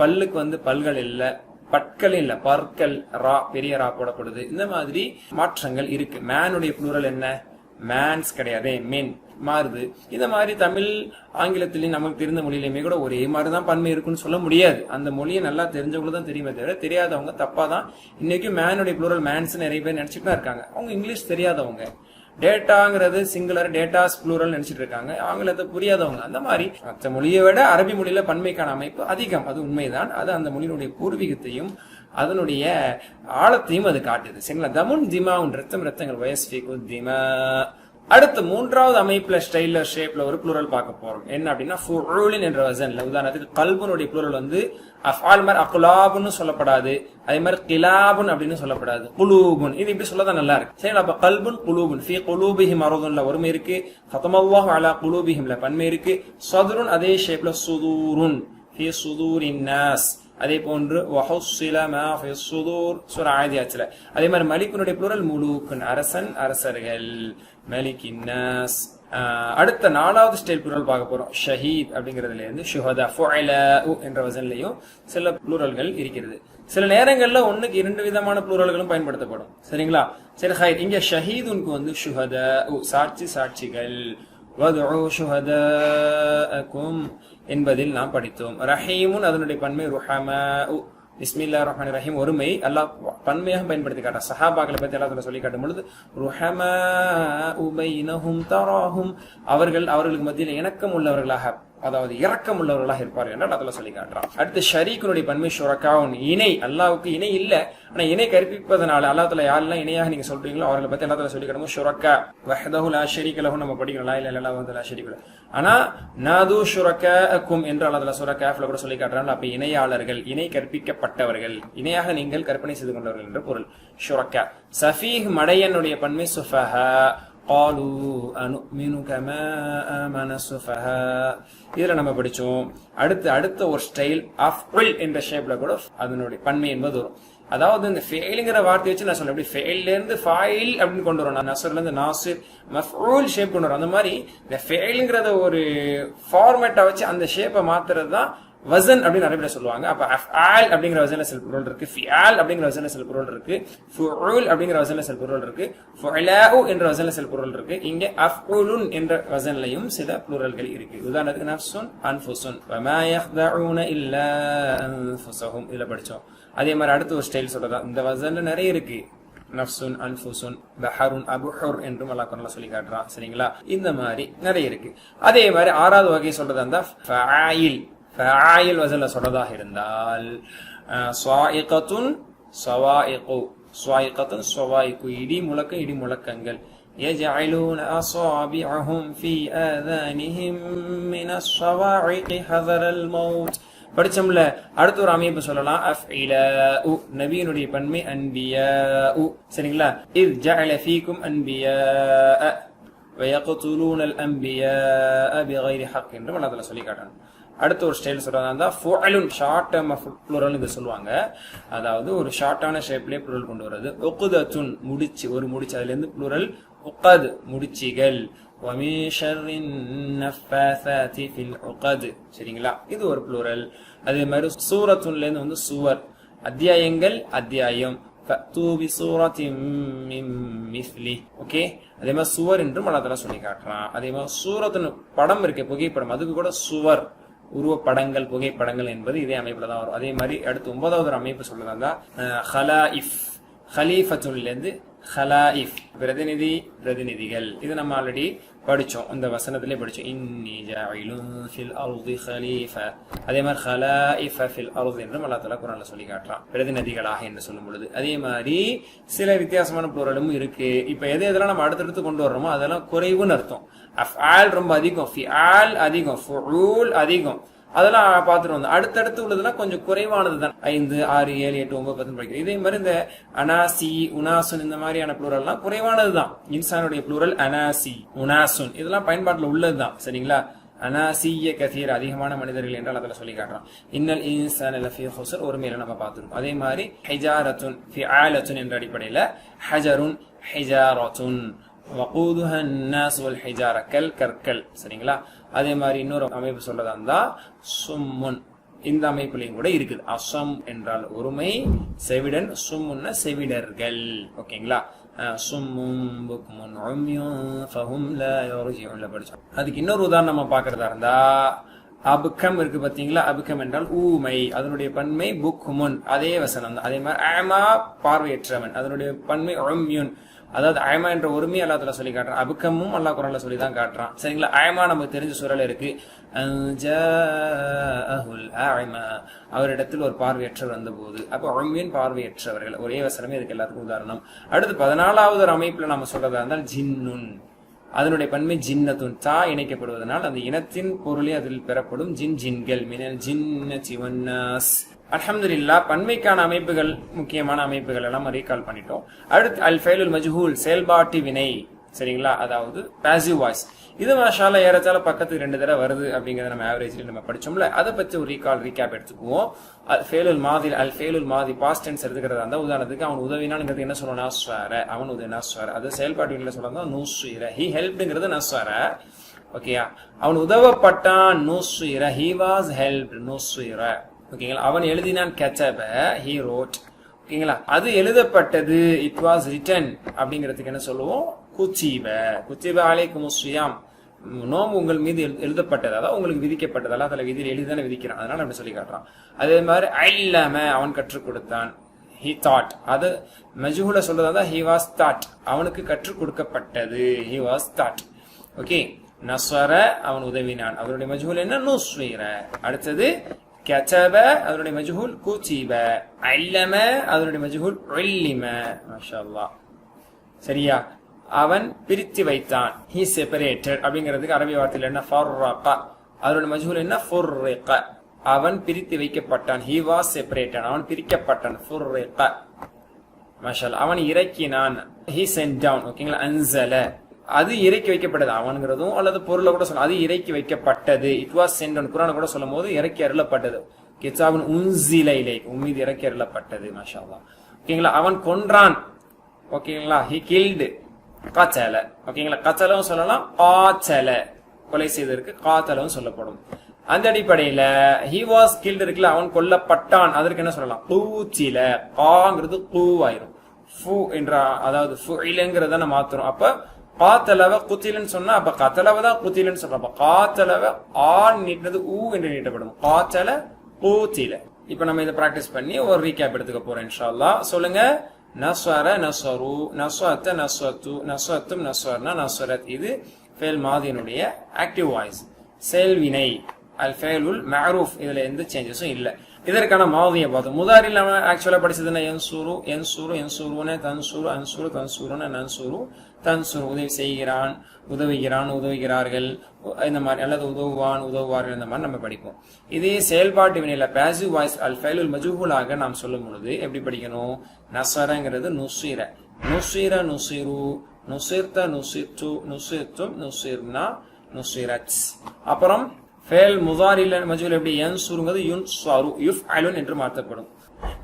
[SPEAKER 1] பல்லுக்கு வந்து பல்கள் இல்ல, பற்கள் இல்ல, பற்கள், ரா பெரிய ரா போடப்படுது. இந்த மாதிரி மாற்றங்கள் இருக்கு. மேனுடைய ப்ளூரல் என்ன? மேன்ஸ் கிடையாது, மென் மாறுது. இந்த மாதிரி தமிழ் ஆங்கிலத்திலையும் நமக்கு தெரிந்த மொழியிலுமே கூட ஒரே மாதிரிதான் பன்மை இருக்குன்னு சொல்ல முடியாது. அந்த மொழியை நல்லா தெரிஞ்சவங்களுக்கு தான் தெரியுமே தவிர தெரியாதவங்க தப்பாதான் இன்னைக்கும் மேனுடைய ப்ளூரல் மேன்ஸ் நிறைய பேர் நினைச்சுட்டு தான் இருக்காங்க. அவங்க இங்கிலீஷ் தெரியாதவங்க. டேட்டாங்கிறது சிங்குலர், டேட்டாஸ் ப்ளூரல் நினைச்சிட்டு இருக்காங்க, ஆங்கிலத்தை புரியாதவங்க. அந்த மாதிரி மற்ற மொழியை விட அரபி மொழியில பன்மைக்கான அமைப்பு அதிகம். அது உண்மைதான். அது அந்த மொழியினுடைய பூர்வீகத்தையும் அதனுடைய ஆழத்தையும் அது காட்டுது. சரிங்களா. தமுன் திமாவுன், ரத்தம் ரத்தங்கள், வயஸ்ஃபிகு திமா. அடுத்து மூன்றாவது அமைப்புல ஸ்டைல்ல ஷேப்ல ஒரு ப்ளூரல் பார்க்க போறோம். என்ன அப்படின்னா ஃபுஊலின் என்ற வசன்ல. உதாரணத்துக்கு கல்புனுடைய ப்ளூரல் வந்து அஃஆல் மாதிரி அக்லாபுன்னு சொல்லப்படாது, அதே மாதிரி கிலாபுன் அப்படின்னு சொல்லப்படாது, குலூபுன். இது இப்படி சொல்லதான் நல்லா இருக்கு. சரிங்களா. அப்ப கல்புன் குலூபுன், ஃபீ குலூபிஹிம் மரதுன்ல ஒருமை இருக்கு, ஃபதமல்லாஹு அலா குலூபிஹிம்ல பன்மை இருக்கு. சதுருன் அதே ஷேப்ல சுதூருன், ஃபீ சுதூரின் நாஸ். அதே போன்று வஹுஸ்ஸில மா ஃபி ஸுதூர் சூரா ஆதியாத்ல. அதே மாதிரி மலிக்குனுடைய ப்ளூரல் முலூக்குன், அரசன் அரசர்கள், மலிக்கின் நாஸ். அடுத்த நாலாவது ஸ்டைல் ப்ளூரல் பார்க்க போறோம். ஷஹீத் அப்படிங்கிறதுல இருந்து ஷுஹதா, ஃபுஅலா என்ற வசன்லயும் சில ப்ளூரல்கள் இருக்கிறது. சில நேரங்கள்ல ஒண்ணுக்கு இரண்டு விதமான ப்ளூரல்களும் பயன்படுத்தப்படும். சரிங்களா. சரி ஹைர். இங்க ஷஹீதுக்கு வந்து ஷுஹதா, சாட்சி சாட்சிகள், வதுஉ ஷுஹதாஅக்கும் என்பதில் நாம் படித்தோம். ரஹீமுன் அதனுடைய பன்மை ருஹமா. பிஸ்மில்லாஹிர் ரஹ்மானிர் ரஹீம் ஒருமை. அல்லாஹ் பன்மையாக பயன்படுத்தி காட்ட சஹாபாக்களை பத்தி அல்லாஹ் சொல்லி காட்டும் பொழுது ருஹமா பைனஹும் தராஹும், அவர்களுக்கு மத்தியில் இணக்கம் உள்ளவர்களாக, அதாவது இரக்கம் உள்ளவர்களாக இருப்பார்கள் என்று அல்லாஹ் சொல்லி காட்டுறான். அடுத்து ஷரீக்குனுடைய பன்மை ஷுரகாவுன், இணை. அல்லாஹ்வுக்கு இணை இல்ல, ஆனா இணை கற்பிப்பதனால அல்லாஹ் தஆலா யாரெல்லாம் இணையாக நீங்க சொல்றீங்களோ அவர்களை பத்தி அல்லாஹ் சொல்லி காட்டும் ஷுரகா. வஹ்தஹு லா ஷரீக லஹு நம்ம படிக்கிறோம், லா இலாஹ இல்லல்லாஹு வஹ்தஹு லா ஷரீக லஹு. ஆனா நாது ஷுரகாஅக்கும் என்று அல்லாஹ் சூரா கஹ்ஃப்ல கூட சொல்லி காட்டுறாங்க. அப்ப இணையாளர்கள், இணை கற்பிக்கப்பட்டவர்கள், இணையாக நீங்கள் கற்பனை செய்து கொண்டவர்கள் என்ற பொருள் ஷுரகா. சஃபீஹ் மடையனுடைய பன்மை சுஃபஹா. قالوا أنؤمن كما آمن السفهاء. இதுல நம்ம படிச்சோம். அடுத்த ஒரு ஸ்டைல் அஃஉல் என்ற ஷேப்ல கூட அதனுடைய பன்மை என்பது வரும். அதாவது இந்த ஃபெயில்ங்கிற வார்த்தையை வச்சு நான் சொல்றேன், எப்படி ஃபெயில்ல இருந்து ஃபைல் அப்படின்னு கொண்டு வரோம், நஸ்ர்ல இருந்து நாசிர், மஃஊல் ஷேப் கொண்டு வரோம். அந்த மாதிரி இந்த ஃபெயில்ங்கிறத ஒரு ஃபார்மேட்டா வச்சு அந்த ஷேப்பை மாத்துறது தான் வசன் அப்படின்னு அரபில சொல்லுவாங்க. அப்ப அஃஆல் அப்படிங்கிற வசன்ல சில பொருள் இருக்கு, ஃபிஆல் அப்படிங்கிற வசன்ல சில பொருள் இருக்கு, ஃபுஊல் அப்படிங்கிற வசன்ல சில பொருள் இருக்கு, ஃபுஅலாஉ என்ற வசன்ல சில பொருள் இருக்கு. இங்க அஃஊலுன் என்ற வசன்லயும் சில ப்ளூரல்கள் இருக்கு. உதாரணத்துக்கு நஃப்சுன், அன்ஃபுசுன், வமா யஹ்தஊன இல்லா அன்ஃபுஸஹும் இதுல படிச்சோம். அதே மாதிரி அடுத்த ஒரு ஸ்டைல் சொல்றதா இந்த வசன்ல நிறைய இருக்கு. நஃப்சுன், அன்ஃபுசுன், பஹருன், அபுஹுர் என்றும் அல்லாஹ் குர்ஆன்ல சொல்லி காட்டுறான். சரிங்களா. இந்த மாதிரி நிறைய இருக்கு. அதே மாதிரி ஆறாவது வகை சொல்றதா இருந்தா ஃபஆயில். ஃபஆயில் வஸன்ல சொல்றதாக இருந்தால் ஸாயிகத்துன் ஸவாயிகு, ஸாயிகத்துன் ஸவாயிகு இடி முழக்கம், இடி முழக்கங்கள். يجعلون أصابعهم في آذانهم من الصواعق حذر الموت. படிச்சோம்ல. அடுத்த ஒரு அமைப்பு சொல்லலாம் அஃஇலாஉ, நபியினுடைய பன்மை அன்பியாஉ. சரிங்களா. இஸ் ஜஅல ஃபீக்கும் அன்பியாஅ வயக்துலூன அல் அன்பியாஅ பிகைரி ஹக் என்று அல்லாஹ் சொல்லி காட்டுறான். அடுத்த ஒரு ஸ்டைல் சொல்றதா ஃபுஅலுன், ஷார்ட் டர்ம் ஆஃப் ப்ளூரல் இது சொல்லுவாங்க. அதாவது ஒரு ஷார்ட்டான ஷேப்லயே ப்ளூரல் கொண்டு வர்றது. உக்தத்துன் முடிச்சு, ஒரு முடிச்சு, அதுல இருந்து ப்ளூரல் உக்த் முடிச்சிகள். وَمِن شَرِّ النَّفَّاثَاتِ فِي الْعُقَدِ. சரிங்களா. இது ஒரு ப்ளூரல். அதே மாதிரி சூரத்துன்ல இருந்து வந்து சுவர், அத்தியாயங்கள், அத்தியாயம். ஓகே, அதே மாதிரி சுவர் என்றும் அல்லாஹ் தஆலா சொல்லி காட்டுறான். அதே மாதிரி சூரத்துன்னு படம் இருக்கு, புகைப்படம், அதுக்கு கூட சுவர், உருவப்படங்கள், புகைப்படங்கள் என்பது இதே அமைப்புல தான் வரும். அதே மாதிரி அடுத்து 9வது அமைப்பு சொல்றதா ஹலாயிஃப், ஹலீஃபத்துல்ல இருந்து ஹலாயிஃப், பிரதிநிதி, பிரதிநிதிகள். இது நம்ம ஆல்ரெடி படிச்சோம், இந்த வசனத்திலே படிச்சோம். இன்னி ஜாயிலுன் ஃபில் அர்தி ஹலீஃபா. அதே மாதிரி ஹலாயிஃப ஃபில் அர்தி என்றும் அல்லாஹ் தஆலா குர்ஆன்ல சொல்லி காட்டுறான், பிரதிநிதிகளாக என்று சொல்லும் பொழுது. அதே மாதிரி சில வித்தியாசமான ப்ளூரலும் இருக்கு. இப்ப எதெல்லாம் நம்ம அடுத்தடுத்து கொண்டு வர்றோமோ அதெல்லாம் குறைவுன்னு அர்த்தம். அஃஆல் ரொம்ப அதிகம், ஃபிஆல் அதிகம், ஃபுஊல் அதிகம், அதெல்லாம் பார்த்துட்டு வந்தோம். அடுத்தடுத்து உள்ளதெல்லாம் கொஞ்சம் குறைவானது தான். 5, 6, 7, 8, 9, 10 படிக்கிறோம். இதே மாதிரி இந்த அனாசி, உனாசுன் இந்த மாதிரியான ப்ளூரல்லாம் குறைவானது தான். இன்சானுடைய ப்ளூரல் அனாசி, உனாசுன், இதெல்லாம் பயன்பாட்டில் உள்ளதுதான். சரிங்களா? அனாசிய கதீர், அதிகமான மனிதர்கள் என்றால் அதில் சொல்லி காட்டுறான். இன்னல் இன்சான லஃபீ ஹுஸ்ர், ஒரு மேல நம்ம பார்த்துருக்கோம். அதே மாதிரி ஹிஜாரத்துன், ஃபிஆலத்துன் என்ற அடிப்படையில் ஹஜருன், ஹிஜாரத்துன், வகூதுஹ அன்னாஸ் வல் ஹிஜார, கல், கற்கள். சரிங்களா? அதே மாதிரி இன்னொரு அமைப்பு சொல்றதா இருந்தா சும்முன், இந்த அமைப்புலையும் கூட இருக்குது. அசம் என்றால் ஒருமை, செவிடன், சும்முன்னா செவிடர்கள். ஓகேங்களா? சும்மும் புக்முன் உம்யுன் ஃபஹும் லா யர்ஜிஊன் படிச்சோம். அதுக்கு இன்னொரு உதாரணம் நம்ம பார்க்கறதா இருந்தா அபுக்கம் இருக்கு பாத்தீங்களா? அபுக்கம் என்றால் ஊமை, அதனுடைய பன்மை புக்முன், அதே வசனம் தான். அதே மாதிரி ஆமா, பார்வையற்றவன், அதனுடைய பன்மை உம்யுன். அதாவது ஆயமா என்ற ஒருமையை அல்லாஹ் தஆலா சொல்லி காட்டுறான். அபுக்கமும் அல்லாஹ் குர்ஆன்ல சொல்லி தான் காட்டுறான். சரிங்களா? ஆயமா நமக்கு தெரிஞ்ச சூரல்ல இருக்கு. ஜாஅஹுல் ஆயமா, அவரிடத்தில் ஒரு பார்வையற்றவர் வந்தபோது. அப்ப உம்மின் பார்வையற்றவர்கள், ஒரே வசனமே இதுக்கு எல்லாத்துக்கும் உதாரணம். அடுத்து 14வது ஒரு அமைப்புல நாம சொல்றதா இருந்தால் ஜின்னுன், அதனுடைய பன்மை ஜின்னத்துன், தா இணைக்கப்படுவதனால் அந்த இனத்தின் பொருளே அதில் பெறப்படும். ஜின்கள், மினல் ஜின்னதி வன்னாஸ். அல்ஹம்துலில்லாஹ், பன்மைக்கான அமைப்புகள், முக்கியமான அமைப்புகள் எல்லாம் ரீகால் பண்ணிட்டோம். அடுத்து அல் ஃபைலுல் மஜ்ஹூல், செயல்பாட்டு வினை. சரிங்களா? அதாவது பாசிவ் வாய்ஸ். இது மாஷாஅல்லாஹ் ஏறத்தாழ பக்கத்துக்கு 2 தடவை வருது அப்படிங்கறத நம்ம ஆவரேஜ்ல நம்ம படிச்சோம்ல, அதை பத்தி ஒரு ரீகேப் எடுத்துக்குவோம். அல் ஃபைலுல் மாதி, அல் ஃபைலுல் மாதி பாஸ்ட் டென்ஸ் எடுத்துக்கிறதா இருந்தா, உதாரணத்துக்கு அவன் உதவினான்ங்கிறது என்ன சொல்லணும்? நஸ்வர, அவன் உதவி நஸ்வர. அது செயல்பாட்டு வினையில சொல்றதா நுஸ்வர, ஹி ஹெல்ப்ங்கிறது நஸ்வர. ஓகேயா? அவன் உதவப்பட்டான், நுஸ்வர, ஹி வாஸ் ஹெல்ப்ட், நுஸ்வர. ஓகேங்களா? அவன் எழுதினான், கதப, ஹி ரோட். ஓகேங்களா? அது எழுதப்பட்டது, இட் வாஸ் ரிட்டன் அப்படிங்கிறதுக்கு என்ன சொல்லுவோம்? குத்திப, குத்திப அலைக்குமுஸ் ஸியாம், நோம்பு உங்கள் மீது எழுதப்பட்டது, அதாவது உங்களுக்கு விதிக்கப்பட்டது. அல்லாஹ் தஆலா விதியில் எழுதிதானே விதிக்கிறான், அதனால அப்படி சொல்லி காட்டுறான். அதே மாதிரி அல்லம, அவன் கற்றுக் கொடுத்தான், ஹி தாட். அது மஜ்ஹூல சொல்றதா, ஹி வாஸ் தாட், அவனுக்கு கற்றுக் கொடுக்கப்பட்டது, ஹி வாஸ் தாட். ஓகே. நஸ்வர, அவன் உதவினான், அவருடைய மஜ்ஹூல் என்ன? நுஸ்வர. அடுத்தது கதப, அதனுடைய மஜ்ஹூல் குத்திப. அல்லம, அதனுடைய மஜ்ஹூல் உல்லிம. மாஷாஅல்லாஹ். சரியா? அவன் பிரித்து வைத்தான், he separated அப்படிங்கிறதுக்கு அரபி வார்த்தையில் என்ன? ஃபர்ரக, அதனுடைய மஜ்ஹூல் என்ன? ஃபுர்ரிக, அவன் பிரித்து வைக்கப்பட்டான், he was separated, அவன் பிரிக்கப்பட்டான், ஃபுர்ரிக. மாஷாஅல்லாஹ். அவன் இறக்கினான், he sent down. ஓகேங்களா? அன்ஸல, அது இறக்கி வைக்கப்பட்டது, அவனுங்கிறதும் அல்லது பொருளை கூட சொல்லலாம். அது இறக்கி வைக்கப்பட்டது, இட் வாஸ் சென்ட் டவுன். குர்ஆன் கூட சொல்லும் போது இறக்கி அருளப்பட்டது, கிதாபுன் உன்ஸில இலைக், உம்மீது இறக்கி அருளப்பட்டது. மாஷாஅல்லாஹ். ஓகேங்களா? அவன் கொன்றான். ஓகேங்களா? he killed, காச்சல. ஓகேங்களா? கச்சலும் சொல்லலாம், காச்சல, கொலை செய்ததற்கு காத்தலும் சொல்லப்படும். அந்த அடிப்படையில he was killed இருக்குல்ல, அவன் கொல்லப்பட்டான், அதற்கு என்ன சொல்லலாம்? கூச்சில, காங்கிறது கூவாயிரும், ஃபு என்ற, அதாவது ஃபுஇலங்கிறத நம்ம மாத்துறோம். அப்ப காத்தலவ குத்திலன்னு சொன்னா, அப்ப கத்தலவ தான் குத்திலன்னு சொல்றோம். அப்ப காத்தலவ ஆன் நீட்டது ஊ என்று நீட்டப்படும், காச்சல கூச்சில. இப்ப நம்ம இதை பிராக்டிஸ் பண்ணி ஒரு ரீகேப் எடுத்துக்க போறோம் இன்ஷா அல்லாஹ். சொல்லுங்க. நஸ்வர, நஸ்வரு, நஸ்வத்த, நஸ்வத்து, நஸ்வத்தும், நஸ்வர்னா, நஸ்வரத். இது ஃபெயில் மாதினுடைய ஆக்டிவ் வாய்ஸ், செயல்வினை. அல் ஃபெயிலுல் மஅரூஃப், இதுல எந்த சேஞ்சஸும் இல்ல. இதற்கான மாதியை பார்த்தோம். முதாரில் நம்ம ஆக்சுவலா படிச்சதுன்னா யன்சுரு, யன்சுரு, யன்சுருன, தன்சுரு, அன்சுரு, தன்சுருன, நன்சுரு, தன்சுரு, உதவி செய்கிறான், உதவுகிறான், உதவுகிறார்கள், இந்த மாதிரி, அல்லது உதவுவான், உதவுவார்கள், இந்த மாதிரி நம்ம படிப்போம். இதே செயல்பாட்டு வினையில பாசிவ் வாய்ஸ் அல் ஃபைலுல் மஜ்ஹூலாக நாம் சொல்லும் பொழுது எப்படி படிக்கணும்? நஸ்வரங்கிறது நுஸ்ஸிர, நுஸ்ஸிர, நுஸ்ஸிரு, நுஸ்ஸிர்த, நுஸ்ஸிர்து, நுஸ்ஸிர்தும், நுஸ்ஸிர்னா, நுஸ்ஸிரத். அப்புறம் ஃபேல் முதாரில மஜ்ஹூல் எப்படி? யன்சுருங்கிறது யுன்ஸரு, யுஃஅலுன் என்று மாற்றப்படும்.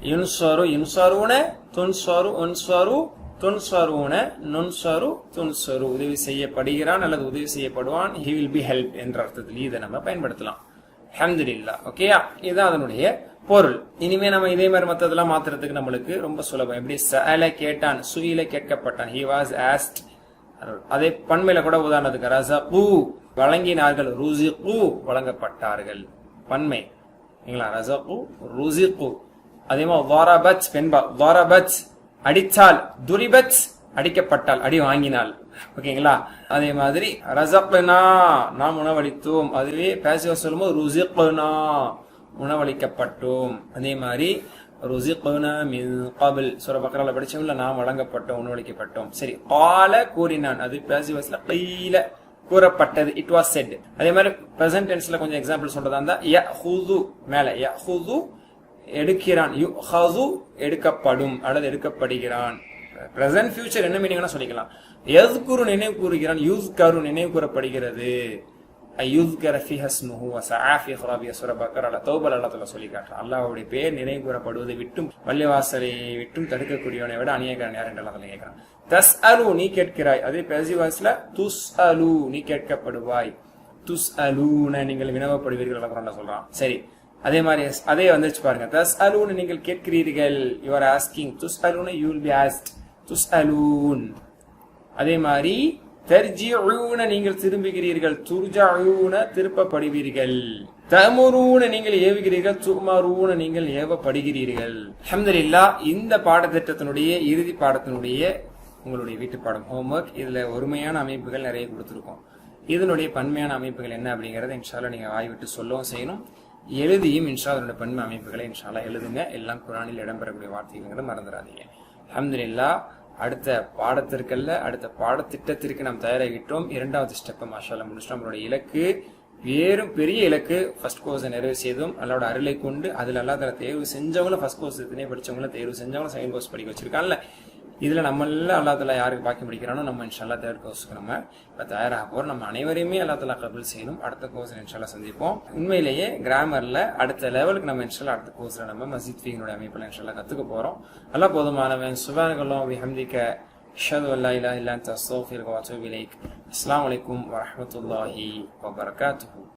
[SPEAKER 1] யுன்ஸரு, யுன்ஸருன, துன்ஸரு, உன்ஸரு, துன்ஸருன, நுன்ஸரு, துன்ஸரு, உதவி செய்யப்படுகிறான் அல்லது உதவி செய்யப்படுவான், he will be helped என்ற அர்த்தத்தில் இதை நம்ம பயன்படுத்தலாம். அல்ஹம்துலில்லாஹ். ஓகேயா? இதுதான் அதனுடைய பொருள். இனிமே நம்ம இதே மாதிரி மத்ததெல்லாம் மாத்துறதுக்கு நம்மளுக்கு ரொம்ப சுலபம். எப்படி சஅல கேட்டான், சுயில கேட்கப்பட்டான், he was asked. அதே பன்மையில கூட உதாரணத்துக்கு ரஸகு வழங்கினார்கள், ருஸிகு வழங்கப்பட்டார்கள், பன்மை. ரஸகு ருஸிகு. அதே மாதிரி ضربت பெண்பா, ضربت அடித்தால், துரிபத் அடிக்கப்பட்டால், அடி வாங்கினாள். ஓகேங்களா? அதே மாதிரி ரஸக்னா நாம் உணவளித்தோம், அதுவே பேசிவா சொல்லும்போது ருஸிக்னா உணவளிக்கப்பட்டோம். அதே மாதிரி ருஸிக்னா மின் கபில் சூரா பக்ரால படிச்சோம்ல, நாம் வழங்கப்பட்டோம், உணவளிக்கப்பட்டோம். சரி, கால கூறினான், அது பேசிவஸ்ல கீல கூறப்பட்டது, இட் வாஸ் செட். அதே மாதிரி பிரசன்ட் டென்ஸ்ல கொஞ்சம் எக்ஸாம்பிள் சொல்றதா இருந்தா யஹுது மேல, யஹுது எடுக்கிறான், யுஹது எடுக்கப்படும் அல்லது எடுக்கப்படுகிறான். பிரசன்ட் ஃபியூச்சர் என்ன மீனிங்னா சொல்லிக்கலாம். யஸ்குரு நினைவு கூறுகிறான், யுஸ்கரு நினைவு கூறப்படுகிறது. யுஸ்கர ஃபீஹ இஸ்முஹு வ சஆ ஃபீ ഖറാബിയ சூரா பக்ரால தௌபா அல்லாஹ் சொல்லி காட்டுறான். அல்லாஹ்வுடைய பெயர் நினைவு கூறப்படுவதை விட்டும் பள்ளிவாசலை விட்டும் தடுக்கக்கூடியவனை விட அநியாயக்காரன் யார் என்று அல்லாஹ் கேட்கிறான். தஸ்அலு நீ கேட்கிறாய், அதே பேசிவ் வாய்ஸ்ல துஸ்அலு நீ கேட்கப்படுவாய், துஸ்அலூன நீங்கள் வினவப்படுவீர்கள் அல்லாஹ் சொல்றான். சரி, அதே மாதிரி அதே வந்துச்சு பாருங்க. தஸ்அலூன நீங்கள் கேட்கிறீர்கள், யூ ஆர் ஆஸ்கிங். துஸ்அலூன யூ வில் பி ஆஸ்க்ட், துஸ்அலூன். அதே மாதிரி தர்ஜிஊன நீங்கள் திரும்புகிறீர்கள், துர்ஜஊன திருப்பப்படுவீர்கள். தமுரூன நீங்கள் ஏவுகிறீர்கள், துமரூன நீங்கள் ஏவப்படுகிறீர்கள். அல்ஹம்துலில்லாஹ். இந்த பாடத்திட்டத்தினுடைய இறுதி பாடத்தினுடைய உங்களுடைய வீட்டு பாடம் ஹோம்வொர்க். இதுல ஒருமையான அமைப்புகள் நிறைய கொடுத்திருக்கோம். இதனுடைய பன்மையான அமைப்புகள் என்ன அப்படிங்கறத இன்ஷா அல்லாஹ் நீங்க வாய்விட்டு சொல்லவும் செய்யணும், எழுதியும் இன்ஷா அல்லாஹ் பன்மை அமைப்புகளை இன்ஷா அல்லாஹ் எழுதுங்க. எல்லாம் குர்ஆனில் இடம்பெறக்கூடிய வார்த்தைகள் மறந்துடாதீங்க. அல்ஹம்துலில்லாஹ். அடுத்த பாடத்திற்கல்ல, அடுத்த பாடத்திட்டத்திற்கு நாம் தயாராகிட்டோம். இரண்டாவது ஸ்டெப் மாஷா அல்லாஹ் முடிச்சிட்டோம். நம்மளுடைய இலக்கு வேறும் பெரிய இலக்கு. ஃபர்ஸ்ட் கோர்ஸை நிறைவு செய்தோம். அல்லாஹ்வோட அருளை கொண்டு அதில் அல்லாஹ் தஆலா தேர்வு செஞ்சவங்களும் ஃபர்ஸ்ட் கோர்ஸ் இதுனே படிச்சவங்களும் தேர்வு செஞ்சவங்களும் செகண்ட் கோர்ஸ் படிக்க வச்சிருக்கான்ல. இதுல நம்ம எல்லாம் அல்லாஹ் தஆலா யாருக்கு பாக்கி முடிக்கிறானோ நம்ம இன்ஷா அல்லாஹ் தேர்ட் கோர்ஸ்க்கு நம்ம தயாராக போறோம். நம்ம அனைவரையுமே அல்லாஹ் தஆலா கபூல் செய்யணும். அடுத்த கோர்ஸ் இன்ஷா அல்லாஹ் சந்திப்போம். உண்மையிலேயே கிராமர்ல அடுத்த லெவலுக்கு நம்ம இன்ஷா அல்லாஹ் அடுத்த கோர்ஸ்ல நம்ம மஸ்ஜித் ஃபீனுடைய அமைப்புல இன்ஷா அல்லாஹ் கத்துக்க போறோம். அல்லாஹ் போதுமானவன். சுப்ஹானக்கல்லாஹு வபிஹம்திக அஷ்ஹது அல்லா இலாஹா இல்லா அன்த அஸ்தக்ஃபிருக வ அத்தூபு இலைக். அஸ்ஸலாமு அலைக்கும் வ ரஹ்மத்துல்லாஹி வ பரகாத்துஹு.